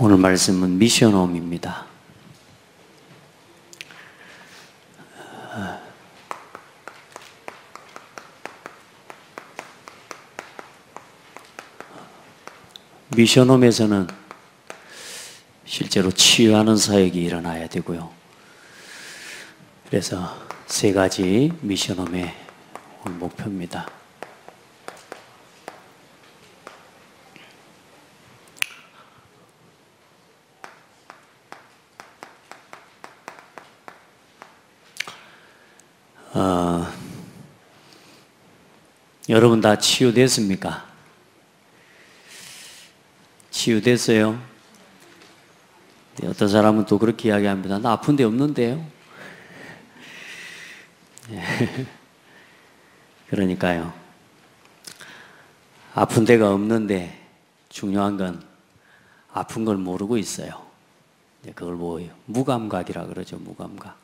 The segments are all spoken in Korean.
오늘 말씀은 미션홈입니다. 미션홈에서는 실제로 치유하는 사역이 일어나야 되고요. 그래서 세 가지 미션홈의 오늘 목표입니다. 여러분 다 치유됐습니까? 치유됐어요? 어떤 사람은 또 그렇게 이야기합니다. 나 아픈 데 없는데요? 그러니까요. 아픈 데가 없는데 중요한 건 아픈 걸 모르고 있어요. 그걸 뭐예요? 무감각이라 그러죠. 무감각.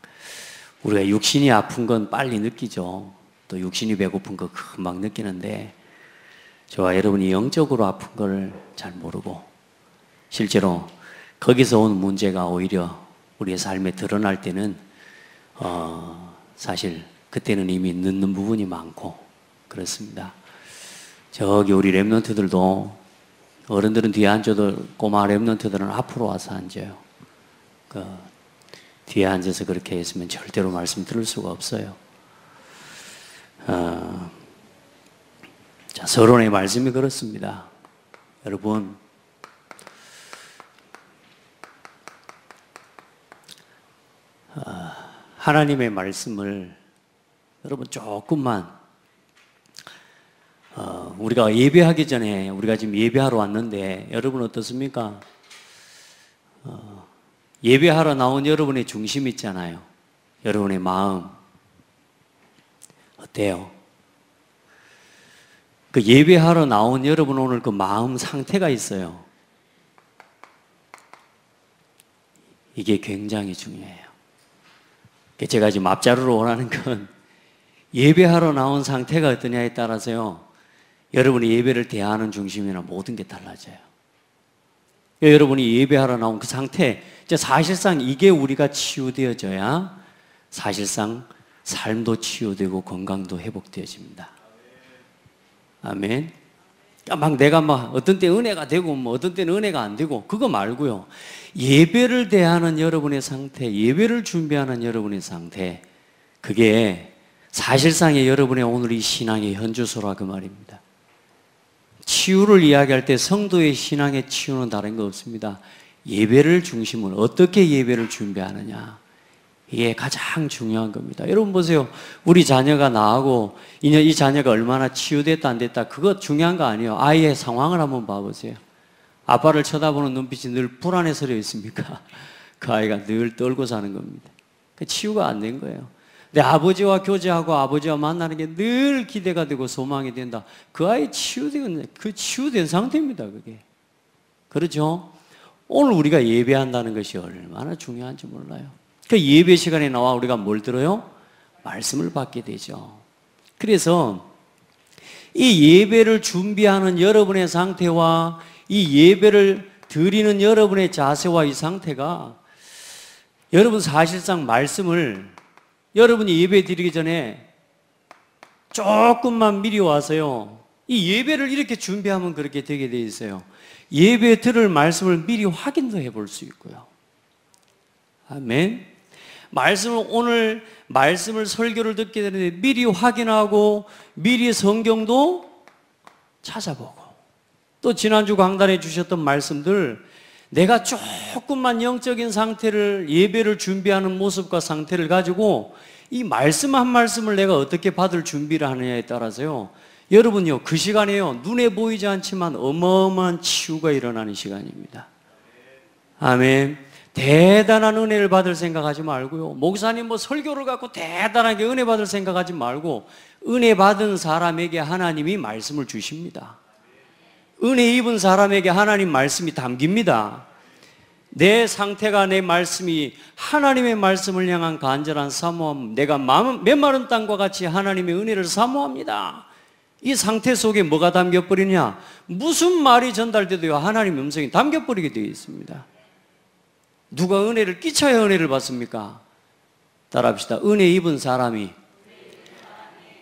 우리가 육신이 아픈 건 빨리 느끼죠. 또 육신이 배고픈 거 금방 느끼는데 저와 여러분이 영적으로 아픈 걸 잘 모르고 실제로 거기서 온 문제가 오히려 우리의 삶에 드러날 때는 사실 그때는 이미 늦는 부분이 많고 그렇습니다. 저기 우리 랩런트들도 어른들은 뒤에 앉아도 꼬마 랩런트들은 앞으로 와서 앉아요. 뒤에 앉아서 그렇게 했으면 절대로 말씀 들을 수가 없어요. 자, 서론의 말씀이 그렇습니다. 여러분, 하나님의 말씀을 여러분 조금만 우리가 예배하기 전에 우리가 지금 예배하러 왔는데 여러분 어떻습니까? 예배하러 나온 여러분의 중심 있잖아요. 여러분의 마음 어때요? 그 예배하러 나온 여러분 오늘 그 마음 상태가 있어요. 이게 굉장히 중요해요. 제가 지금 앞자루로 원하는 건 예배하러 나온 상태가 어떠냐에 따라서요. 여러분이 예배를 대하는 중심이나 모든 게 달라져요. 여러분이 예배하러 나온 그 상태, 사실상 이게 우리가 치유되어져야 사실상 삶도 치유되고 건강도 회복되어집니다. 아멘. 내가 어떤 때 은혜가 되고 어떤 때는 은혜가 안 되고 그거 말고요. 예배를 대하는 여러분의 상태, 예배를 준비하는 여러분의 상태, 그게 사실상의 여러분의 오늘 이 신앙의 현주소라 그 말입니다. 치유를 이야기할 때 성도의 신앙의 치유는 다른 거 없습니다. 예배를 중심으로 어떻게 예배를 준비하느냐, 이게 가장 중요한 겁니다. 여러분 보세요. 우리 자녀가 나하고 이 자녀가 얼마나 치유됐다 안 됐다 그거 중요한 거 아니에요. 아이의 상황을 한번 봐보세요. 아빠를 쳐다보는 눈빛이 늘 불안해서려 있습니까? 그 아이가 늘 떨고 사는 겁니다. 치유가 안 된 거예요. 내 아버지와 교제하고 아버지와 만나는 게 늘 기대가 되고 소망이 된다. 그 아이 치유된 상태입니다. 그게. 그렇죠? 오늘 우리가 예배한다는 것이 얼마나 중요한지 몰라요. 그 예배 시간에 나와 우리가 뭘 들어요? 말씀을 받게 되죠. 그래서 이 예배를 준비하는 여러분의 상태와 이 예배를 드리는 여러분의 자세와 이 상태가 여러분 사실상 말씀을 여러분이 예배 드리기 전에 조금만 미리 와서요. 이 예배를 이렇게 준비하면 그렇게 되게 돼 있어요. 예배 들을 말씀을 미리 확인도 해볼 수 있고요. 아멘. 오늘 말씀을 설교를 듣게 되는데 미리 확인하고 미리 성경도 찾아보고 또 지난주 강단에 주셨던 말씀들 내가 조금만 영적인 상태를 예배를 준비하는 모습과 상태를 가지고 이 말씀 한 말씀을 내가 어떻게 받을 준비를 하느냐에 따라서요. 여러분요 그 시간에요 눈에 보이지 않지만 어마어마한 치유가 일어나는 시간입니다. 아멘. 대단한 은혜를 받을 생각하지 말고요. 목사님 설교를 갖고 대단하게 은혜 받을 생각하지 말고 은혜 받은 사람에게 하나님이 말씀을 주십니다. 은혜 입은 사람에게 하나님 말씀이 담깁니다. 내 상태가 내 말씀이 하나님의 말씀을 향한 간절한 사모함, 내가 메마른 땅과 같이 하나님의 은혜를 사모합니다. 이 상태 속에 뭐가 담겨버리냐? 무슨 말이 전달돼도요, 하나님의 음성이 담겨버리게 되어 있습니다. 누가 은혜를 끼쳐야 은혜를 받습니까? 따라합시다. 은혜 입은 사람이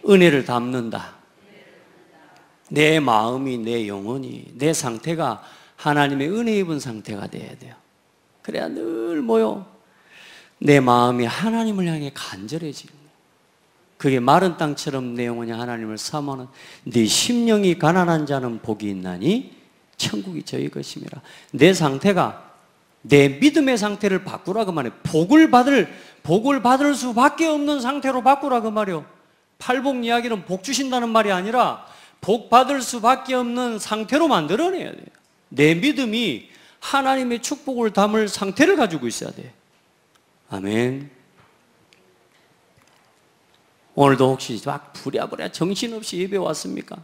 은혜를 담는다. 내 마음이, 내 영혼이, 내 상태가 하나님의 은혜 입은 상태가 돼야 돼요. 그래야 늘 뭐요? 내 마음이 하나님을 향해 간절해지는 거예요. 그게 마른 땅처럼 내 영혼이 하나님을 사모하는 네 심령이 가난한 자는 복이 있나니 천국이 저희 것임이라. 내 상태가 내 믿음의 상태를 바꾸라 그 말이에요. 복을 받을 수밖에 없는 상태로 바꾸라 그 말이에요. 팔복 이야기는 복 주신다는 말이 아니라 복 받을 수밖에 없는 상태로 만들어내야 돼요. 내 믿음이 하나님의 축복을 담을 상태를 가지고 있어야 돼요. 아멘. 오늘도 혹시 막 부랴부랴 정신없이 예배 왔습니까?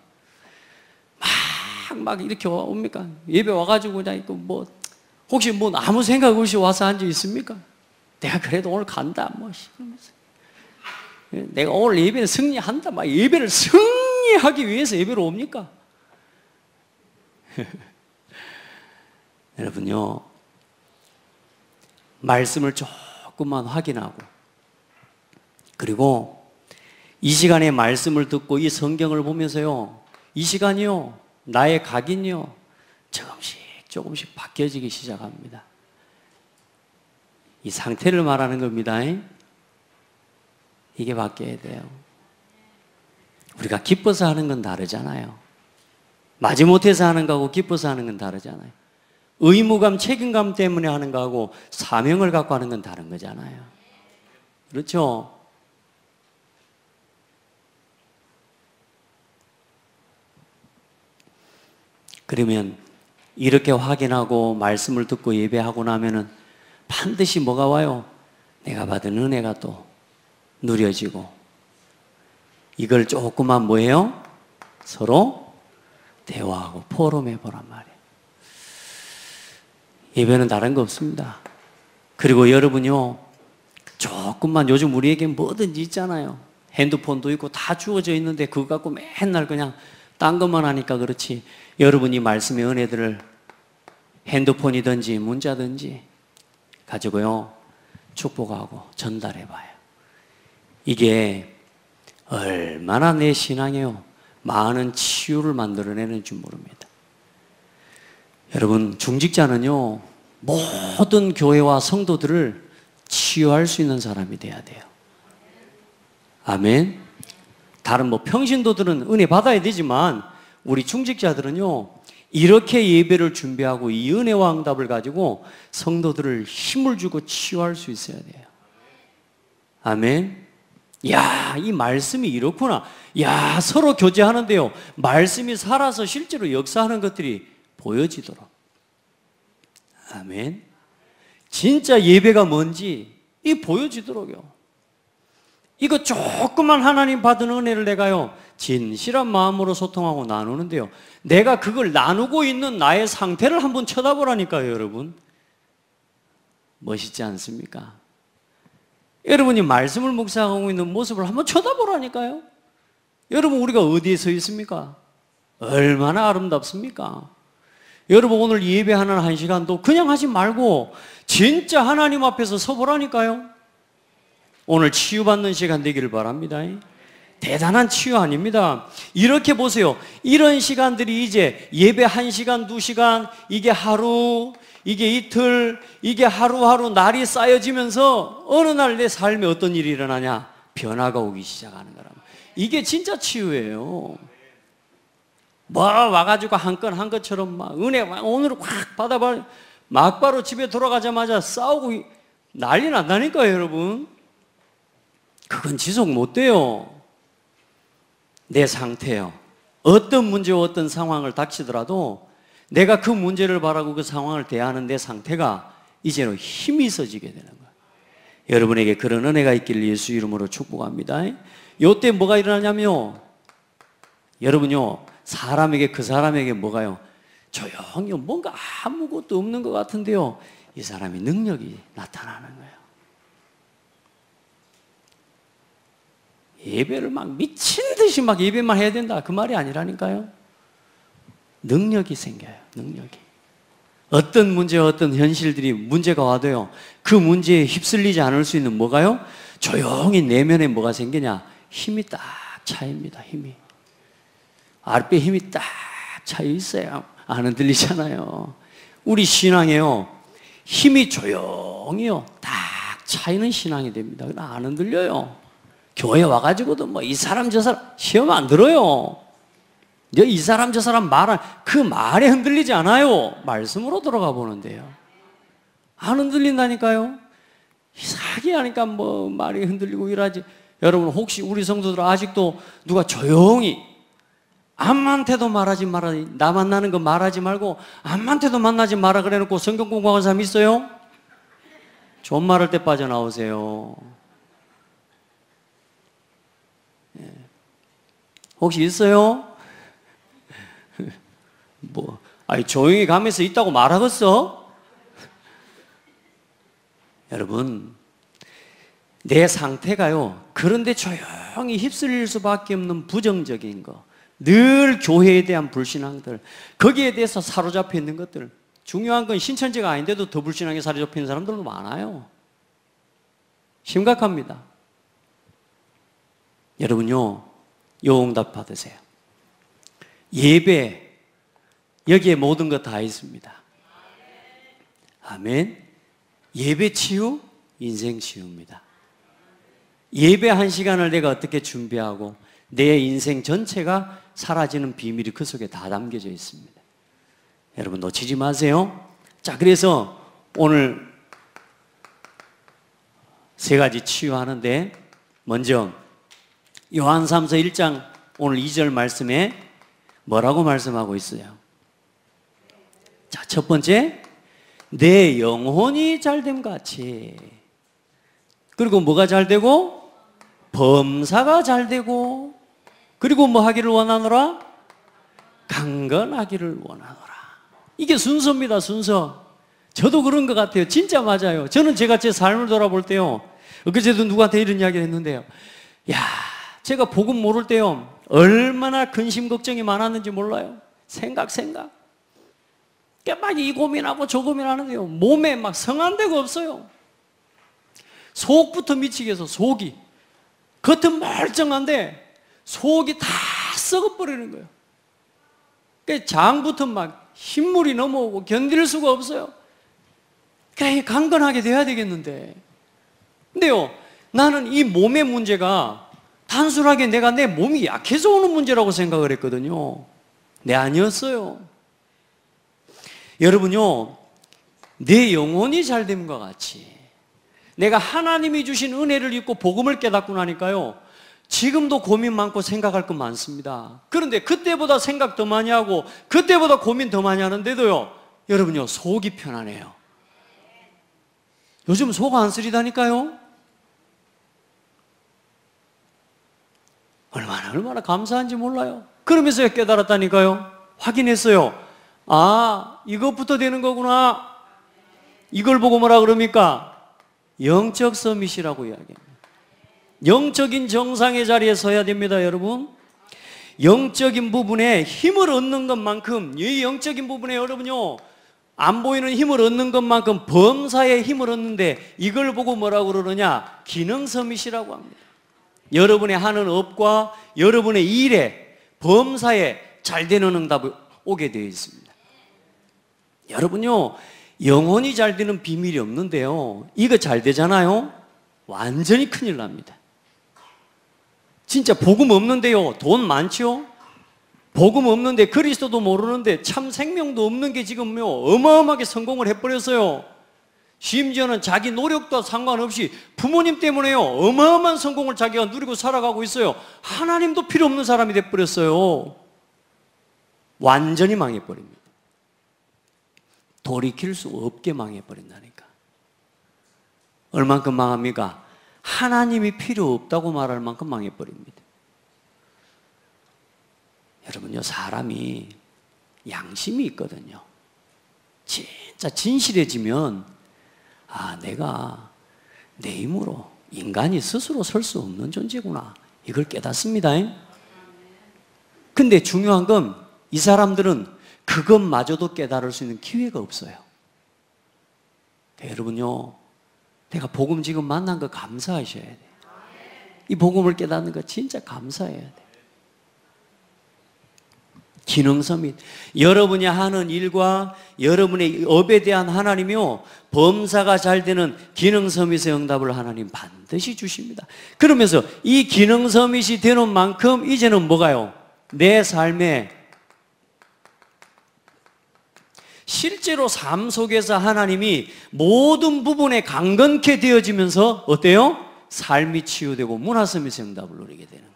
막 이렇게 옵니까? 예배 와가지고 그냥 뭐 혹시 뭐 아무 생각 없이 와서 앉아 있습니까? 내가 그래도 오늘 간다 뭐 내가 오늘 예배는 승리한다 막 예배를 승리하기 위해서 예배로 옵니까? 여러분요, 말씀을 조금만 확인하고 그리고 이 시간에 말씀을 듣고 이 성경을 보면서요, 이 시간이요, 나의 각인이요, 조금씩 바뀌어지기 시작합니다. 이 상태를 말하는 겁니다. 이게 바뀌어야 돼요. 우리가 기뻐서 하는 건 다르잖아요. 마지못해서 하는 거하고 기뻐서 하는 건 다르잖아요. 의무감, 책임감 때문에 하는 거하고 사명을 갖고 하는 건 다른 거잖아요. 그렇죠? 그러면 이렇게 확인하고 말씀을 듣고 예배하고 나면은 반드시 뭐가 와요? 내가 받은 은혜가 또 누려지고, 이걸 조금만 뭐예요? 서로 대화하고 포럼해 보란 말이에요. 예배는 다른 거 없습니다. 그리고 여러분요, 조금만, 요즘 우리에게 뭐든지 있잖아요. 핸드폰도 있고 다 주어져 있는데 그거 갖고 맨날 그냥 딴 것만 하니까 그렇지, 여러분이 말씀의 은혜들을 핸드폰이든지 문자든지 가지고요, 축복하고 전달해 봐요. 이게 얼마나 내 신앙에요, 많은 치유를 만들어내는 줄 모릅니다. 여러분, 중직자는요, 모든 교회와 성도들을 치유할 수 있는 사람이 돼야 돼요. 아멘. 다른 뭐 평신도들은 은혜 받아야 되지만 우리 중직자들은요, 이렇게 예배를 준비하고 이 은혜와 응답을 가지고 성도들을 힘을 주고 치유할 수 있어야 돼요. 아멘. 야, 이 말씀이 이렇구나. 야, 서로 교제하는데요, 말씀이 살아서 실제로 역사하는 것들이 보여지도록. 아멘. 진짜 예배가 뭔지 이 보여지도록요. 이거 조금만 하나님 받은 은혜를 내가요, 진실한 마음으로 소통하고 나누는데요, 내가 그걸 나누고 있는 나의 상태를 한번 쳐다보라니까요. 여러분, 멋있지 않습니까? 여러분이 말씀을 묵상하고 있는 모습을 한번 쳐다보라니까요. 여러분, 우리가 어디에 서 있습니까? 얼마나 아름답습니까? 여러분, 오늘 예배하는 한 시간도 그냥 하지 말고 진짜 하나님 앞에서 서보라니까요. 오늘 치유받는 시간 되기를 바랍니다. 대단한 치유 아닙니다. 이렇게 보세요. 이런 시간들이 이제 예배 1시간, 2시간, 이게 하루, 이게 이틀, 이게 하루하루 날이 쌓여지면서 어느 날 내 삶에 어떤 일이 일어나냐? 변화가 오기 시작하는 거랍니다. 이게 진짜 치유예요. 뭐 와가지고 한 건 한 것처럼 막 은혜 오늘 확 받아봐, 막바로 집에 돌아가자마자 싸우고 난리 난다니까요. 여러분, 그건 지속 못 돼요. 내 상태요, 어떤 문제와 어떤 상황을 닥치더라도 내가 그 문제를 바라고 그 상황을 대하는 내 상태가 이제는 힘이 있어지게 되는 거예요. 여러분에게 그런 은혜가 있기를 예수 이름으로 축복합니다. 요때 뭐가 일어나냐면요, 여러분요, 사람에게, 그 사람에게 뭐가요? 조용히 뭔가 아무것도 없는 것 같은데요, 이 사람이 능력이 나타나는 거예요. 예배를 막 미친 듯이 막 예배만 해야 된다, 그 말이 아니라니까요. 능력이 생겨요. 능력이. 어떤 문제, 어떤 현실들이 문제가 와도요, 그 문제에 휩쓸리지 않을 수 있는 뭐가요? 조용히 내면에 뭐가 생기냐? 힘이 딱 차입니다. 힘이. 아랫배 힘이 딱 차여 있어야 안 흔들리잖아요. 우리 신앙에요, 힘이 조용히요 딱 차이는 신앙이 됩니다. 안 흔들려요. 교회 와가지고도 뭐 이 사람 저 사람 시험 안 들어요. 이 사람 저 사람 말은 그 말에 흔들리지 않아요. 말씀으로 들어가 보는데요, 안 흔들린다니까요. 이상하게 하니까 뭐 말이 흔들리고 이러지. 여러분, 혹시 우리 성도들 아직도 누가 조용히 암한테도 말하지 마라, 나 만나는 거 말하지 말고 암한테도 만나지 마라 그래놓고 성경 공부하는 사람 있어요? 좋은 말할 때 빠져나오세요. 예. 혹시 있어요? 뭐, 아니, 조용히 가면서 있다고 말하겠어? 여러분, 내 상태가요, 그런데 조용히 휩쓸릴 수밖에 없는 부정적인 거, 늘 교회에 대한 불신앙들, 거기에 대해서 사로잡혀 있는 것들, 중요한 건 신천지가 아닌데도 더 불신앙에 사로잡혀 있는 사람들도 많아요. 심각합니다. 여러분요, 요응답 받으세요. 예배, 여기에 모든 것 다 있습니다. 아멘. 예배 치유, 인생 치유입니다. 예배 한 시간을 내가 어떻게 준비하고 내 인생 전체가 사라지는 비밀이 그 속에 다 담겨져 있습니다. 여러분, 놓치지 마세요. 자, 그래서 오늘 세 가지 치유하는데, 먼저 요한삼서 1장 오늘 2절 말씀에 뭐라고 말씀하고 있어요? 자, 첫 번째, 내 영혼이 잘됨 같이. 그리고 뭐가 잘되고? 범사가 잘되고. 그리고 뭐 하기를 원하노라? 강건하기를 원하노라. 이게 순서입니다. 순서. 저도 그런 것 같아요. 진짜 맞아요. 저는 제가 제 삶을 돌아볼 때요, 엊그제도 누구한테 이런 이야기를 했는데요, 야, 제가 복음 모를 때요, 얼마나 근심 걱정이 많았는지 몰라요. 생각 막 이 고민하고 저 고민하는데요, 몸에 막 성한 데가 없어요. 속부터 미치게 해서 속이, 겉은 멀쩡한데 속이 다 썩어버리는 거예요. 그러니까 장부터 막 흰물이 넘어오고 견딜 수가 없어요. 그러니까 강건하게 돼야 되겠는데, 근데요, 나는 이 몸의 문제가 단순하게 내가 내 몸이 약해서 오는 문제라고 생각을 했거든요. 네, 아니었어요. 여러분요, 내 영혼이 잘됨과 같이 내가 하나님이 주신 은혜를 입고 복음을 깨닫고 나니까요, 지금도 고민 많고 생각할 것 많습니다. 그런데 그때보다 생각 더 많이 하고 그때보다 고민 더 많이 하는데도요, 여러분요, 속이 편안해요. 요즘 속 안 쓰리다니까요. 얼마나 감사한지 몰라요. 그러면서 깨달았다니까요. 확인했어요. 아, 이것부터 되는 거구나. 이걸 보고 뭐라 그럽니까? 영적 서밋이라고 이야기합니다. 영적인 정상의 자리에 서야 됩니다, 여러분. 영적인 부분에 힘을 얻는 것만큼, 이 영적인 부분에 여러분요, 안 보이는 힘을 얻는 것만큼 범사에 힘을 얻는데, 이걸 보고 뭐라고 그러느냐? 기능 서밋이라고 합니다. 여러분의 하는 업과 여러분의 일에, 범사에 잘 되는 응답이 오게 되어 있습니다. 여러분요, 영혼이 잘 되는 비밀이 없는데요, 이거 잘 되잖아요, 완전히 큰일 납니다. 진짜 복음 없는데요, 돈 많죠? 복음 없는데 그리스도도 모르는데 참 생명도 없는 게 지금요, 어마어마하게 성공을 해버렸어요. 심지어는 자기 노력과 상관없이 부모님 때문에요, 어마어마한 성공을 자기가 누리고 살아가고 있어요. 하나님도 필요 없는 사람이 돼버렸어요. 완전히 망해버립니다. 돌이킬 수 없게 망해버린다니까. 얼만큼 망합니까? 하나님이 필요 없다고 말할 만큼 망해버립니다. 여러분요, 사람이 양심이 있거든요. 진짜 진실해지면, 아, 내가 내 힘으로 인간이 스스로 설 수 없는 존재구나, 이걸 깨닫습니다. 근데 중요한 건 이 사람들은 그것마저도 깨달을 수 있는 기회가 없어요. 여러분요, 내가 복음 지금 만난 거 감사하셔야 돼요. 이 복음을 깨닫는 거 진짜 감사해야 돼요. 기능성 여러분이 하는 일과 여러분의 업에 대한 하나님이요, 범사가 잘 되는 기능서밋의 응답을 하나님 반드시 주십니다. 그러면서 이 기능서밋이 되는 만큼 이제는 뭐가요? 내 삶에 실제로 삶 속에서 하나님이 모든 부분에 강건케 되어지면서 어때요? 삶이 치유되고 문화서밋의 응답을 누리게 되는 거예요.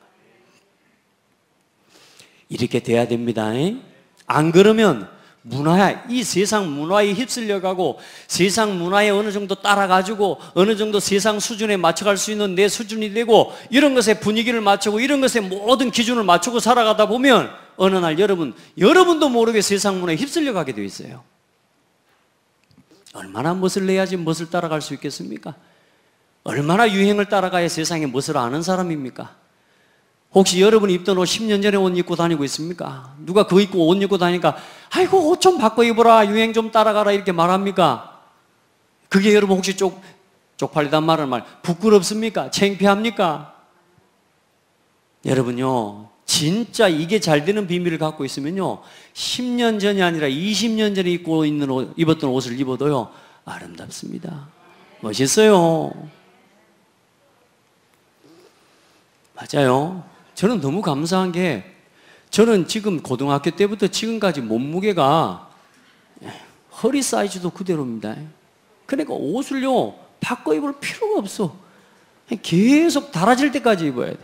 이렇게 돼야 됩니다. 안 그러면 이 세상 문화에 휩쓸려가고 세상 문화에 어느 정도 따라가지고 어느 정도 세상 수준에 맞춰갈 수 있는 내 수준이 되고 이런 것에 분위기를 맞추고 이런 것에 모든 기준을 맞추고 살아가다 보면 어느 날 여러분도 모르게 세상 문화에 휩쓸려가게 되어 있어요. 얼마나 멋을 내야지 멋을 따라갈 수 있겠습니까? 얼마나 유행을 따라가야 세상에 멋을 아는 사람입니까? 혹시 여러분이 입던 옷 10년 전에 옷 입고 다니고 있습니까? 누가 그거 입고 옷 입고 다니니까 아이고 옷 좀 바꿔 입어라, 유행 좀 따라가라 이렇게 말합니까? 그게 여러분 혹시 쪽팔리단 말은 부끄럽습니까? 창피합니까? 여러분요, 진짜 이게 잘 되는 비밀을 갖고 있으면요, 10년 전이 아니라 20년 전에 입었던 옷을 입어도요 아름답습니다. 멋있어요. 맞아요. 저는 너무 감사한 게, 저는 지금 고등학교 때부터 지금까지 몸무게가 허리 사이즈도 그대로입니다. 그러니까 옷을요 바꿔 입을 필요가 없어. 계속 달아질 때까지 입어야 돼.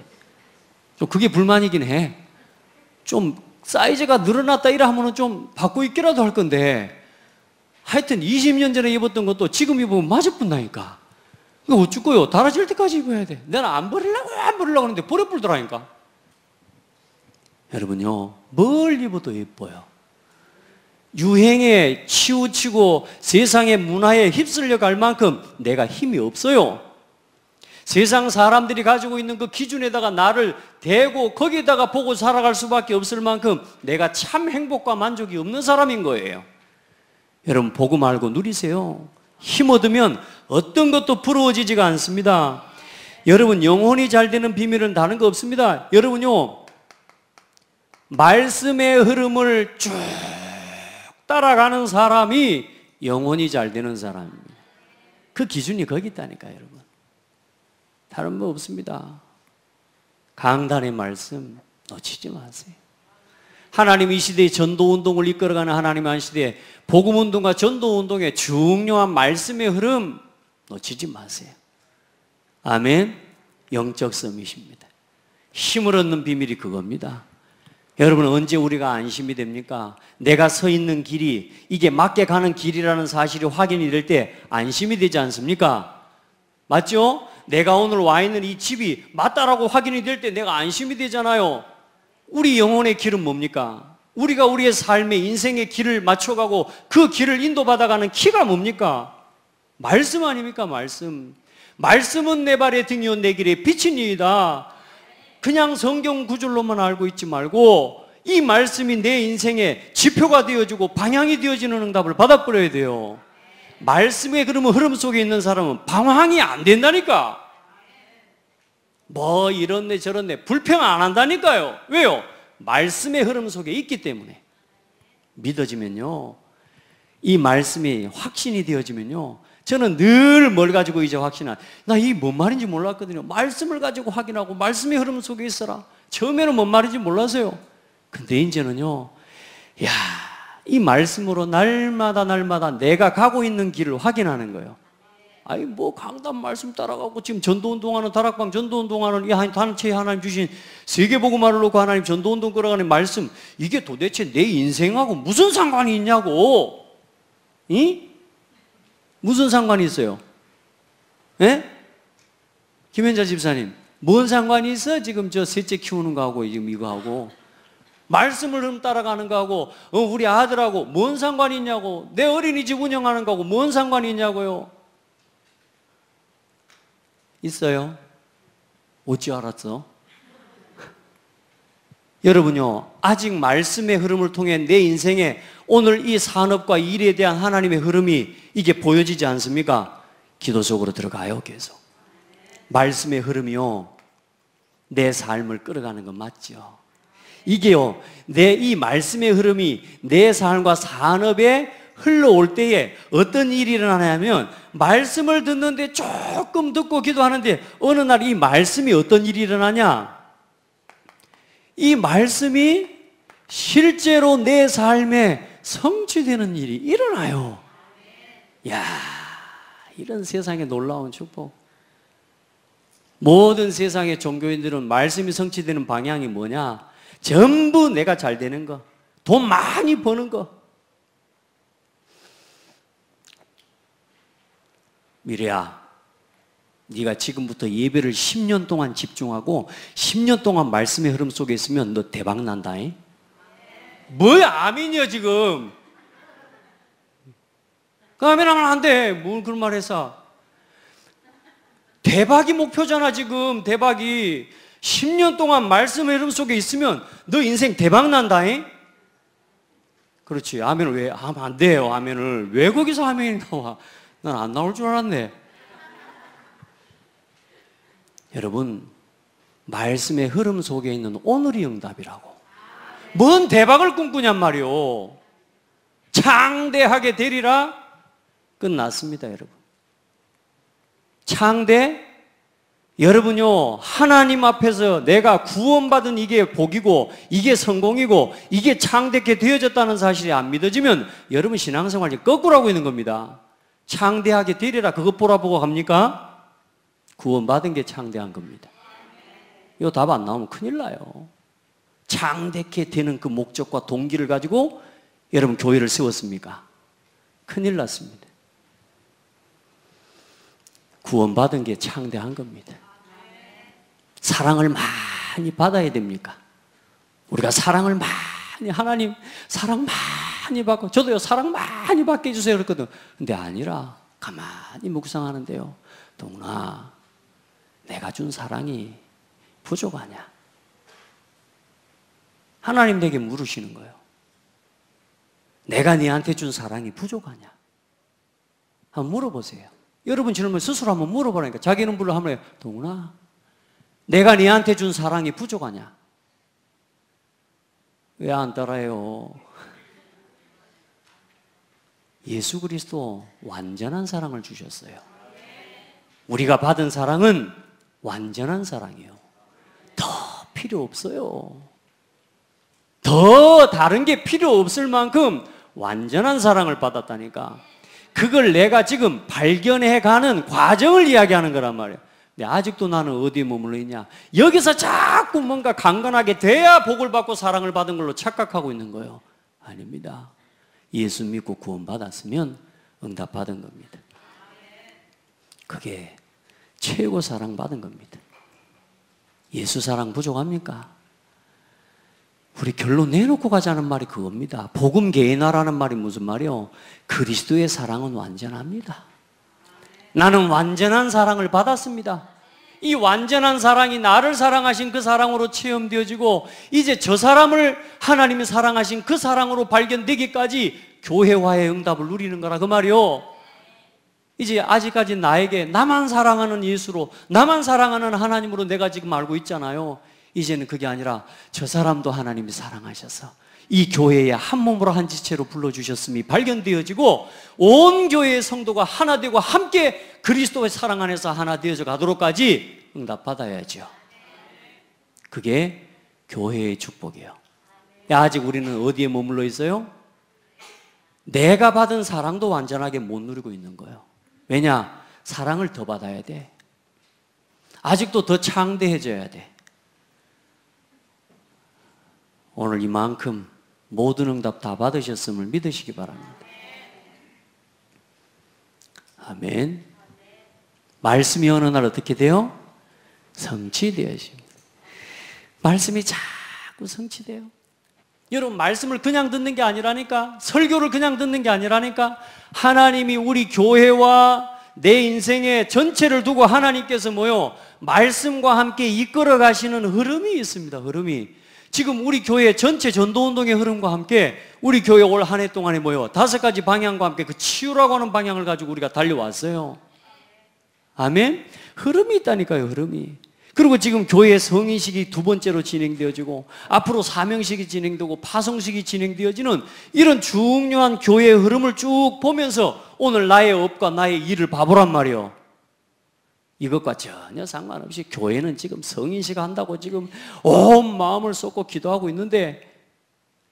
좀 그게 불만이긴 해. 좀 사이즈가 늘어났다 이래 하면은 좀 바꿔 입기라도 할 건데, 하여튼 20년 전에 입었던 것도 지금 입으면 맞아붙나니까. 이거 어쩌고요? 달아질 때까지 입어야 돼. 내가 안 버리려고 하는데 버려불더라니까. 여러분요, 뭘 입어도 예뻐요. 유행에 치우치고 세상의 문화에 휩쓸려 갈 만큼 내가 힘이 없어요. 세상 사람들이 가지고 있는 그 기준에다가 나를 대고 거기에다가 보고 살아갈 수밖에 없을 만큼 내가 참 행복과 만족이 없는 사람인 거예요. 여러분, 복음 알고 누리세요. 힘 얻으면 어떤 것도 부러워지지가 않습니다. 여러분, 영혼이 잘 되는 비밀은 다른 거 없습니다. 여러분요, 말씀의 흐름을 쭉 따라가는 사람이 영혼이 잘 되는 사람입니다. 그 기준이 거기 있다니까요, 여러분. 다른 거 없습니다. 강단의 말씀 놓치지 마세요. 하나님 이 시대에 전도운동을 이끌어가는 하나님 한 시대에 복음운동과 전도운동의 중요한 말씀의 흐름 놓치지 마세요. 아멘. 영적 서밋입니다. 힘을 얻는 비밀이 그겁니다. 여러분, 언제 우리가 안심이 됩니까? 내가 서 있는 길이 이게 맞게 가는 길이라는 사실이 확인이 될 때 안심이 되지 않습니까? 맞죠? 내가 오늘 와 있는 이 집이 맞다라고 확인이 될 때 내가 안심이 되잖아요. 우리 영혼의 길은 뭡니까? 우리가 우리의 삶의 인생의 길을 맞춰가고 그 길을 인도받아가는 키가 뭡니까? 말씀 아닙니까? 말씀. 말씀은 내 발의 등이요 내 길의 빛이니이다. 그냥 성경 구절로만 알고 있지 말고 이 말씀이 내 인생의 지표가 되어지고 방향이 되어지는 응답을 받아버려야 돼요. 말씀의 그러면 흐름 속에 있는 사람은 방황이 안 된다니까. 뭐 이렇네 저렇네 불평 안 한다니까요. 왜요? 말씀의 흐름 속에 있기 때문에. 믿어지면요, 이 말씀이 확신이 되어지면요, 저는 늘 뭘 가지고 이제 나 이 뭔 말인지 몰랐거든요. 말씀을 가지고 확인하고 말씀의 흐름 속에 있어라. 처음에는 뭔 말인지 몰랐어요. 근데 이제는요, 이 말씀으로 날마다 내가 가고 있는 길을 확인하는 거예요. 아니 뭐 강단 말씀 따라가고 지금 전도운동하는 다락방 전도운동하는 이 단체에 하나님 주신 세계복음화를 놓고 하나님 전도운동 끌어가는 말씀, 이게 도대체 내 인생하고 무슨 상관이 있냐고. 무슨 상관이 있어요? 예? 김현자 집사님, 뭔 상관이 있어? 지금 저 셋째 키우는 거하고 지금 이거하고 말씀을 따라가는 거하고 우리 아들하고 뭔 상관이 있냐고. 내 어린이집 운영하는 거하고 뭔 상관이 있냐고요. 있어요? 어찌 알았어? 여러분요, 아직 말씀의 흐름을 통해 내 인생에 오늘 이 산업과 일에 대한 하나님의 흐름이 이게 보여지지 않습니까? 기도 속으로 들어가요, 계속. 말씀의 흐름이요, 내 삶을 끌어가는 건 맞죠. 이게요, 내 이 말씀의 흐름이 내 삶과 산업에 흘러올 때에 어떤 일이 일어나냐면, 말씀을 듣는데 조금 듣고 기도하는데 어느 날 이 말씀이 어떤 일이 일어나냐? 이 말씀이 실제로 내 삶에 성취되는 일이 일어나요. 야, 이런 세상에 놀라운 축복. 모든 세상의 종교인들은 말씀이 성취되는 방향이 뭐냐? 전부 내가 잘 되는 거, 돈 많이 버는 거. 미래야, 네가 지금부터 예배를 10년 동안 집중하고 10년 동안 말씀의 흐름 속에 있으면 너 대박 난다잉. 뭐야, 아멘이야 지금. 그 아멘하면 안 돼. 뭘 그런 말 해서. 대박이 목표잖아 지금. 대박이 10년 동안 말씀의 흐름 속에 있으면 너 인생 대박 난다잉. 그렇지. 아멘을 왜 하면 안 돼요. 아멘을 왜 거기서 아멘이 나와. 난 안 나올 줄 알았네. 여러분, 말씀의 흐름 속에 있는 오늘이 응답이라고. 뭔 대박을 꿈꾸냔 말이오. 창대하게 되리라. 끝났습니다, 여러분. 창대? 여러분요, 하나님 앞에서 내가 구원받은 이게 복이고 이게 성공이고 이게 창대하게 되어졌다는 사실이 안 믿어지면 여러분 신앙생활이 거꾸로 하고 있는 겁니다. 창대하게 되리라, 그것 보라보고 갑니까? 구원받은 게 창대한 겁니다. 이거 답 안 나오면 큰일 나요. 창대하게 되는 그 목적과 동기를 가지고 여러분 교회를 세웠습니까? 큰일 났습니다. 구원받은 게 창대한 겁니다. 사랑을 많이 받아야 됩니까? 우리가 사랑을 많이, 하나님 사랑 많이 받고, 저도요 사랑 많이 받게 해주세요 그랬거든. 근데 아니라 가만히 묵상하는데요, 동훈아, 내가 준 사랑이 부족하냐? 하나님 내게 물으시는 거예요. 내가 네한테 준 사랑이 부족하냐? 한번 물어보세요. 여러분 질문 스스로 한번 물어보라니까. 자기는 불러 한번 해요. 동훈아, 내가 네한테 준 사랑이 부족하냐? 왜 안 따라해요? 예수 그리스도 완전한 사랑을 주셨어요. 우리가 받은 사랑은 완전한 사랑이에요. 더 필요 없어요. 더 다른 게 필요 없을 만큼 완전한 사랑을 받았다니까. 그걸 내가 지금 발견해가는 과정을 이야기하는 거란 말이에요. 근데 아직도 나는 어디에 머물러 있냐? 여기서 자꾸 뭔가 강건하게 돼야 복을 받고 사랑을 받은 걸로 착각하고 있는 거예요. 아닙니다. 예수 믿고 구원받았으면 응답받은 겁니다. 그게 최고 사랑받은 겁니다. 예수 사랑 부족합니까? 우리 결론 내놓고 가자는 말이 그겁니다. 복음 개인화라는 말이 무슨 말이요? 그리스도의 사랑은 완전합니다. 나는 완전한 사랑을 받았습니다. 이 완전한 사랑이 나를 사랑하신 그 사랑으로 체험되어지고, 이제 저 사람을 하나님이 사랑하신 그 사랑으로 발견되기까지 교회화의 응답을 누리는 거라 그 말이요. 이제 아직까지 나에게 나만 사랑하는 예수로, 나만 사랑하는 하나님으로 내가 지금 알고 있잖아요. 이제는 그게 아니라 저 사람도 하나님이 사랑하셔서 이 교회에 한 몸으로 한 지체로 불러주셨음이 발견되어지고, 온 교회의 성도가 하나 되고 함께 그리스도의 사랑 안에서 하나 되어져 가도록까지 응답받아야죠. 그게 교회의 축복이에요. 아직 우리는 어디에 머물러 있어요? 내가 받은 사랑도 완전하게 못 누리고 있는 거예요. 왜냐? 사랑을 더 받아야 돼. 아직도 더 창대해져야 돼. 오늘 이만큼 모든 응답 다 받으셨음을 믿으시기 바랍니다. 아멘. 말씀이 어느 날 어떻게 돼요? 성취되어집니다. 말씀이 자꾸 성취돼요. 여러분, 말씀을 그냥 듣는 게 아니라니까. 설교를 그냥 듣는 게 아니라니까. 하나님이 우리 교회와 내 인생의 전체를 두고 하나님께서 뭐요? 말씀과 함께 이끌어 가시는 흐름이 있습니다. 흐름이. 지금 우리 교회 전체 전도운동의 흐름과 함께 우리 교회 올 한 해 동안에 뭐요? 5가지 방향과 함께 그 치유라고 하는 방향을 가지고 우리가 달려왔어요. 아멘? 흐름이 있다니까요, 흐름이. 그리고 지금 교회 성인식이 2번째로 진행되어지고 앞으로 사명식이 진행되고 파송식이 진행되어지는 이런 중요한 교회의 흐름을 쭉 보면서 오늘 나의 업과 나의 일을 봐보란 말이에요. 이것과 전혀 상관없이 교회는 지금 성인식 한다고 지금 온 마음을 쏟고 기도하고 있는데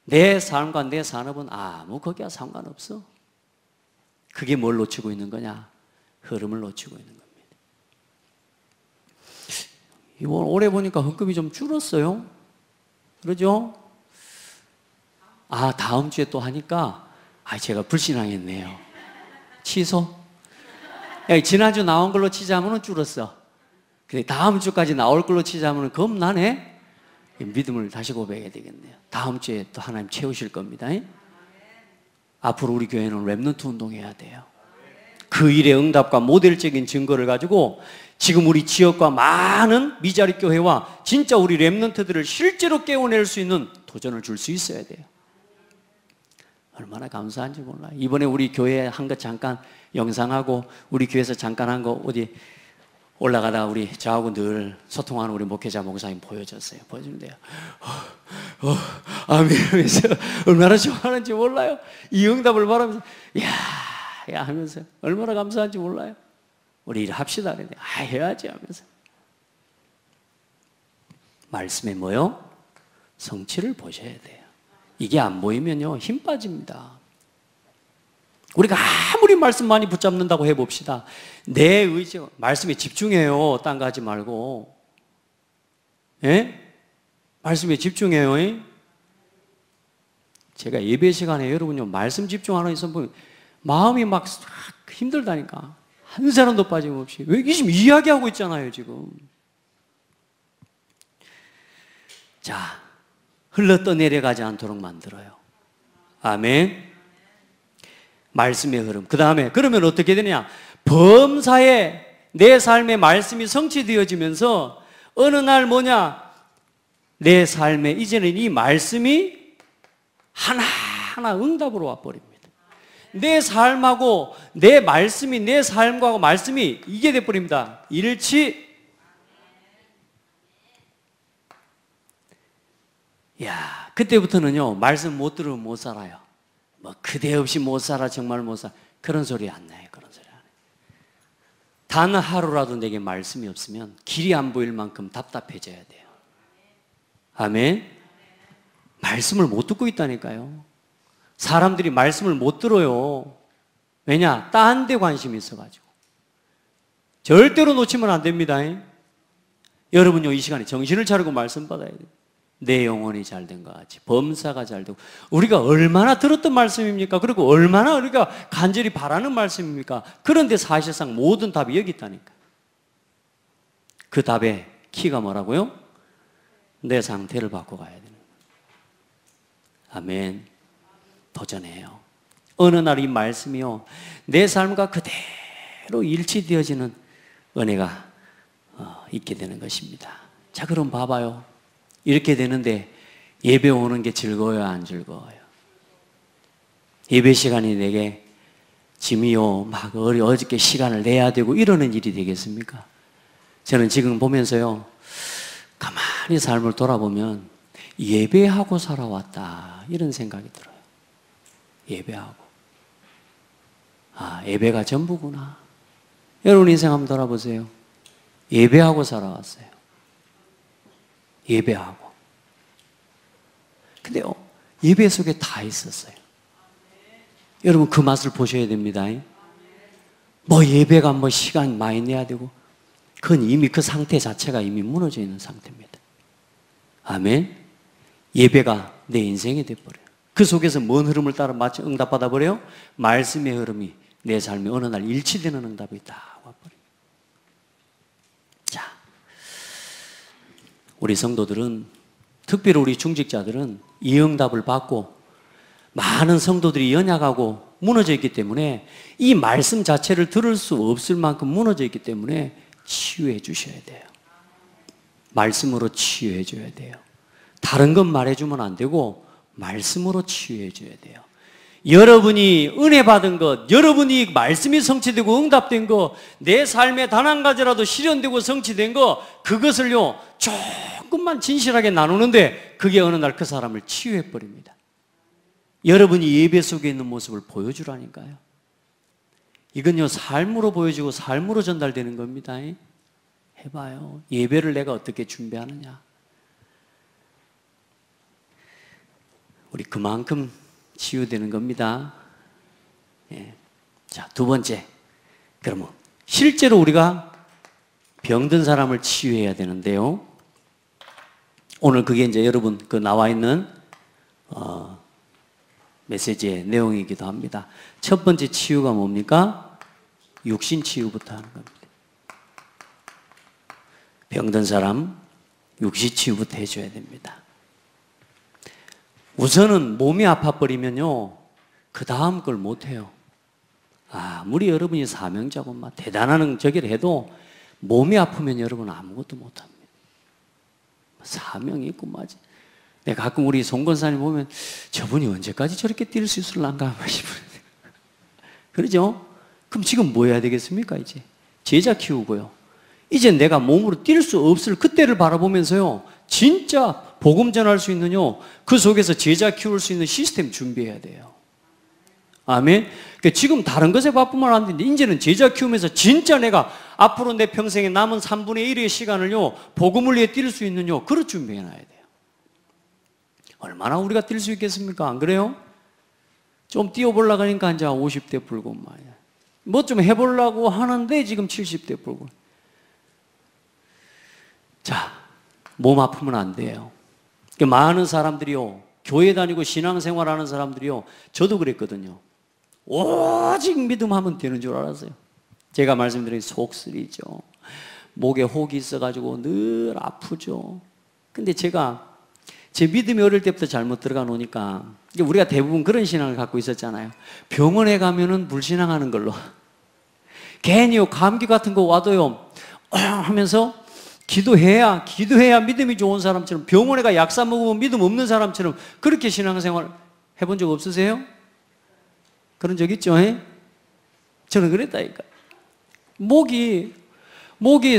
내 삶과 내 산업은 아무 거기와 상관없어. 그게 뭘 놓치고 있는 거냐? 흐름을 놓치고 있는 겁니다. 이번 올해 보니까 헌금이 좀 줄었어요. 그러죠? 아, 다음 주에 또 하니까 제가 불신앙했네요. 취소? 지난주 나온 걸로 치자면 줄었어. 근데 다음 주까지 나올 걸로 치자면 겁나네? 믿음을 다시 고백해야 되겠네요. 다음 주에 또 하나님 채우실 겁니다. 앞으로 우리 교회는 렘넌트 운동해야 돼요. 그 일의 응답과 모델적인 증거를 가지고 지금 우리 지역과 많은 미자립 교회와 진짜 우리 렘넌트들을 실제로 깨워낼 수 있는 도전을 줄 수 있어야 돼요. 얼마나 감사한지 몰라요. 이번에 우리 교회 한 것 잠깐 영상하고 우리 교회에서 잠깐 한 거 어디 올라가다가 우리 저하고 늘 소통하는 우리 목회자 목사님 보여줬어요. 보여주는데요. 아멘 하면서 얼마나 좋아하는지 몰라요. 이 응답을 바라면서 야 하면서 얼마나 감사한지 몰라요. 우리 일 합시다. 그랬는데 해야지 하면서. 말씀에 뭐요? 성취를 보셔야 돼요. 이게 안 보이면요 힘 빠집니다. 우리가 아무리 말씀 많이 붙잡는다고 해봅시다. 내 의지, 말씀에 집중해요. 딴 거 하지 말고. 예? 말씀에 집중해요. 제가 예배 시간에 여러분요 말씀 집중하는 있으면 보면 마음이 막 힘들다니까. 한 사람도 빠짐없이. 왜 지금 이야기하고 있잖아요, 지금. 자, 흘러떠내려가지 않도록 만들어요. 아멘. 말씀의 흐름. 그 다음에 그러면 어떻게 되느냐? 범사에 내 삶의 말씀이 성취되어지면서 어느 날 뭐냐? 내 삶에 이제는 이 말씀이 하나하나 응답으로 와버립니다. 내 삶하고 내 말씀이 내 삶과 말씀이 이게 돼버립니다. 일치. 야, 그때부터는요 말씀 못 들으면 못 살아요. 뭐 그대 없이 못 살아, 정말 못 살아, 그런 소리 안 나요. 그런 소리 안 해요. 단 하루라도 내게 말씀이 없으면 길이 안 보일 만큼 답답해져야 돼요. 아멘. 말씀을 못 듣고 있다니까요. 사람들이 말씀을 못 들어요. 왜냐? 딴 데 관심이 있어가지고. 절대로 놓치면 안 됩니다. 여러분요 이 시간에 정신을 차리고 말씀 받아야 돼요. 내 영혼이 잘된 것 같이 범사가 잘되고. 우리가 얼마나 들었던 말씀입니까? 그리고 얼마나 우리가 간절히 바라는 말씀입니까? 그런데 사실상 모든 답이 여기 있다니까. 그 답의 키가 뭐라고요? 내 상태를 바꿔가야 되는 거예요. 아멘. 도전해요. 어느 날 이 말씀이요 내 삶과 그대로 일치되어지는 은혜가 있게 되는 것입니다. 자, 그럼 봐봐요. 이렇게 되는데 예배 오는 게 즐거워요, 안 즐거워요? 예배 시간이 내게 짐이요 막 어저께 시간을 내야 되고 이러는 일이 되겠습니까? 저는 지금 보면서요 가만히 삶을 돌아보면 예배하고 살아왔다 이런 생각이 들어요. 예배하고. 예배가 전부구나. 여러분 인생 한번 돌아보세요. 예배하고 살아왔어요. 예배하고. 근데요, 예배 속에 다 있었어요. 여러분 그 맛을 보셔야 됩니다. 뭐 예배가 뭐 시간 많이 내야 되고, 그건 이미 그 상태 자체가 이미 무너져 있는 상태입니다. 아멘. 예배가 내 인생이 돼버려요. 그 속에서 뭔 흐름을 따라 마치 응답받아 버려요? 말씀의 흐름이 내 삶에 어느 날 일치되는 응답이 다 와버려요. 자, 우리 성도들은, 특별히 우리 중직자들은 이 응답을 받고 많은 성도들이 연약하고 무너져 있기 때문에 이 말씀 자체를 들을 수 없을 만큼 무너져 있기 때문에 치유해 주셔야 돼요. 말씀으로 치유해 줘야 돼요. 다른 건 말해주면 안 되고 말씀으로 치유해 줘야 돼요. 여러분이 은혜 받은 것, 여러분이 말씀이 성취되고 응답된 것, 내 삶에 단 한 가지라도 실현되고 성취된 것, 그것을요 조금만 진실하게 나누는데 그게 어느 날 그 사람을 치유해 버립니다. 여러분이 예배 속에 있는 모습을 보여주라니까요. 이건요 삶으로 보여지고 삶으로 전달되는 겁니다. 해봐요. 예배를 내가 어떻게 준비하느냐. 우리 그만큼 치유되는 겁니다. 예. 자, 두 번째. 그러면 실제로 우리가 병든 사람을 치유해야 되는데요. 오늘 그게 이제 여러분 그 나와 있는 메시지의 내용이기도 합니다. 첫 번째 치유가 뭡니까? 육신 치유부터 하는 겁니다. 병든 사람 육신 치유부터 해줘야 됩니다. 우선은 몸이 아파버리면요 그 다음 걸 못해요. 아무리 여러분이 사명자고 막 대단한 저기를 해도 몸이 아프면 여러분 아무것도 못합니다. 사명이 있고 맞지. 내가 가끔 우리 송 권사님 보면 저분이 언제까지 저렇게 뛸 수 있을란가 싶어요. 그러죠? 그럼 지금 뭐 해야 되겠습니까? 이제 제자 키우고요. 이제 내가 몸으로 뛸 수 없을 그때를 바라보면서요 진짜 복음 전할 수 있는요 그 속에서 제자 키울 수 있는 시스템 준비해야 돼요. 아멘. 그러니까 지금 다른 것에 바쁘면 안 되는데 이제는 제자 키우면서 진짜 내가 앞으로 내 평생에 남은 3분의 1의 시간을요 복음을 위해 뛸 수 있는요 그릇 준비해놔야 돼요. 얼마나 우리가 뛸 수 있겠습니까? 안 그래요? 좀 뛰어보려고 하니까 이제 50대 불고 말이야. 뭐 좀 해보려고 하는데 지금 70대 불고. 자, 몸 아프면 안 돼요. 많은 사람들이요 교회 다니고 신앙생활하는 사람들이요 저도 그랬거든요. 오직 믿음하면 되는 줄 알았어요. 제가 말씀드린 속쓰리죠. 목에 혹이 있어가지고 늘 아프죠. 근데 제가 제 믿음이 어릴 때부터 잘못 들어가 놓으니까 우리가 대부분 그런 신앙을 갖고 있었잖아요. 병원에 가면은 불신앙하는 걸로 괜히요 감기 같은 거 와도요 하면서 기도해야 믿음이 좋은 사람처럼 병원에 가 약 사 먹으면 믿음 없는 사람처럼 그렇게 신앙생활 해본 적 없으세요? 그런 적 있죠? 저는 그랬다니까. 목이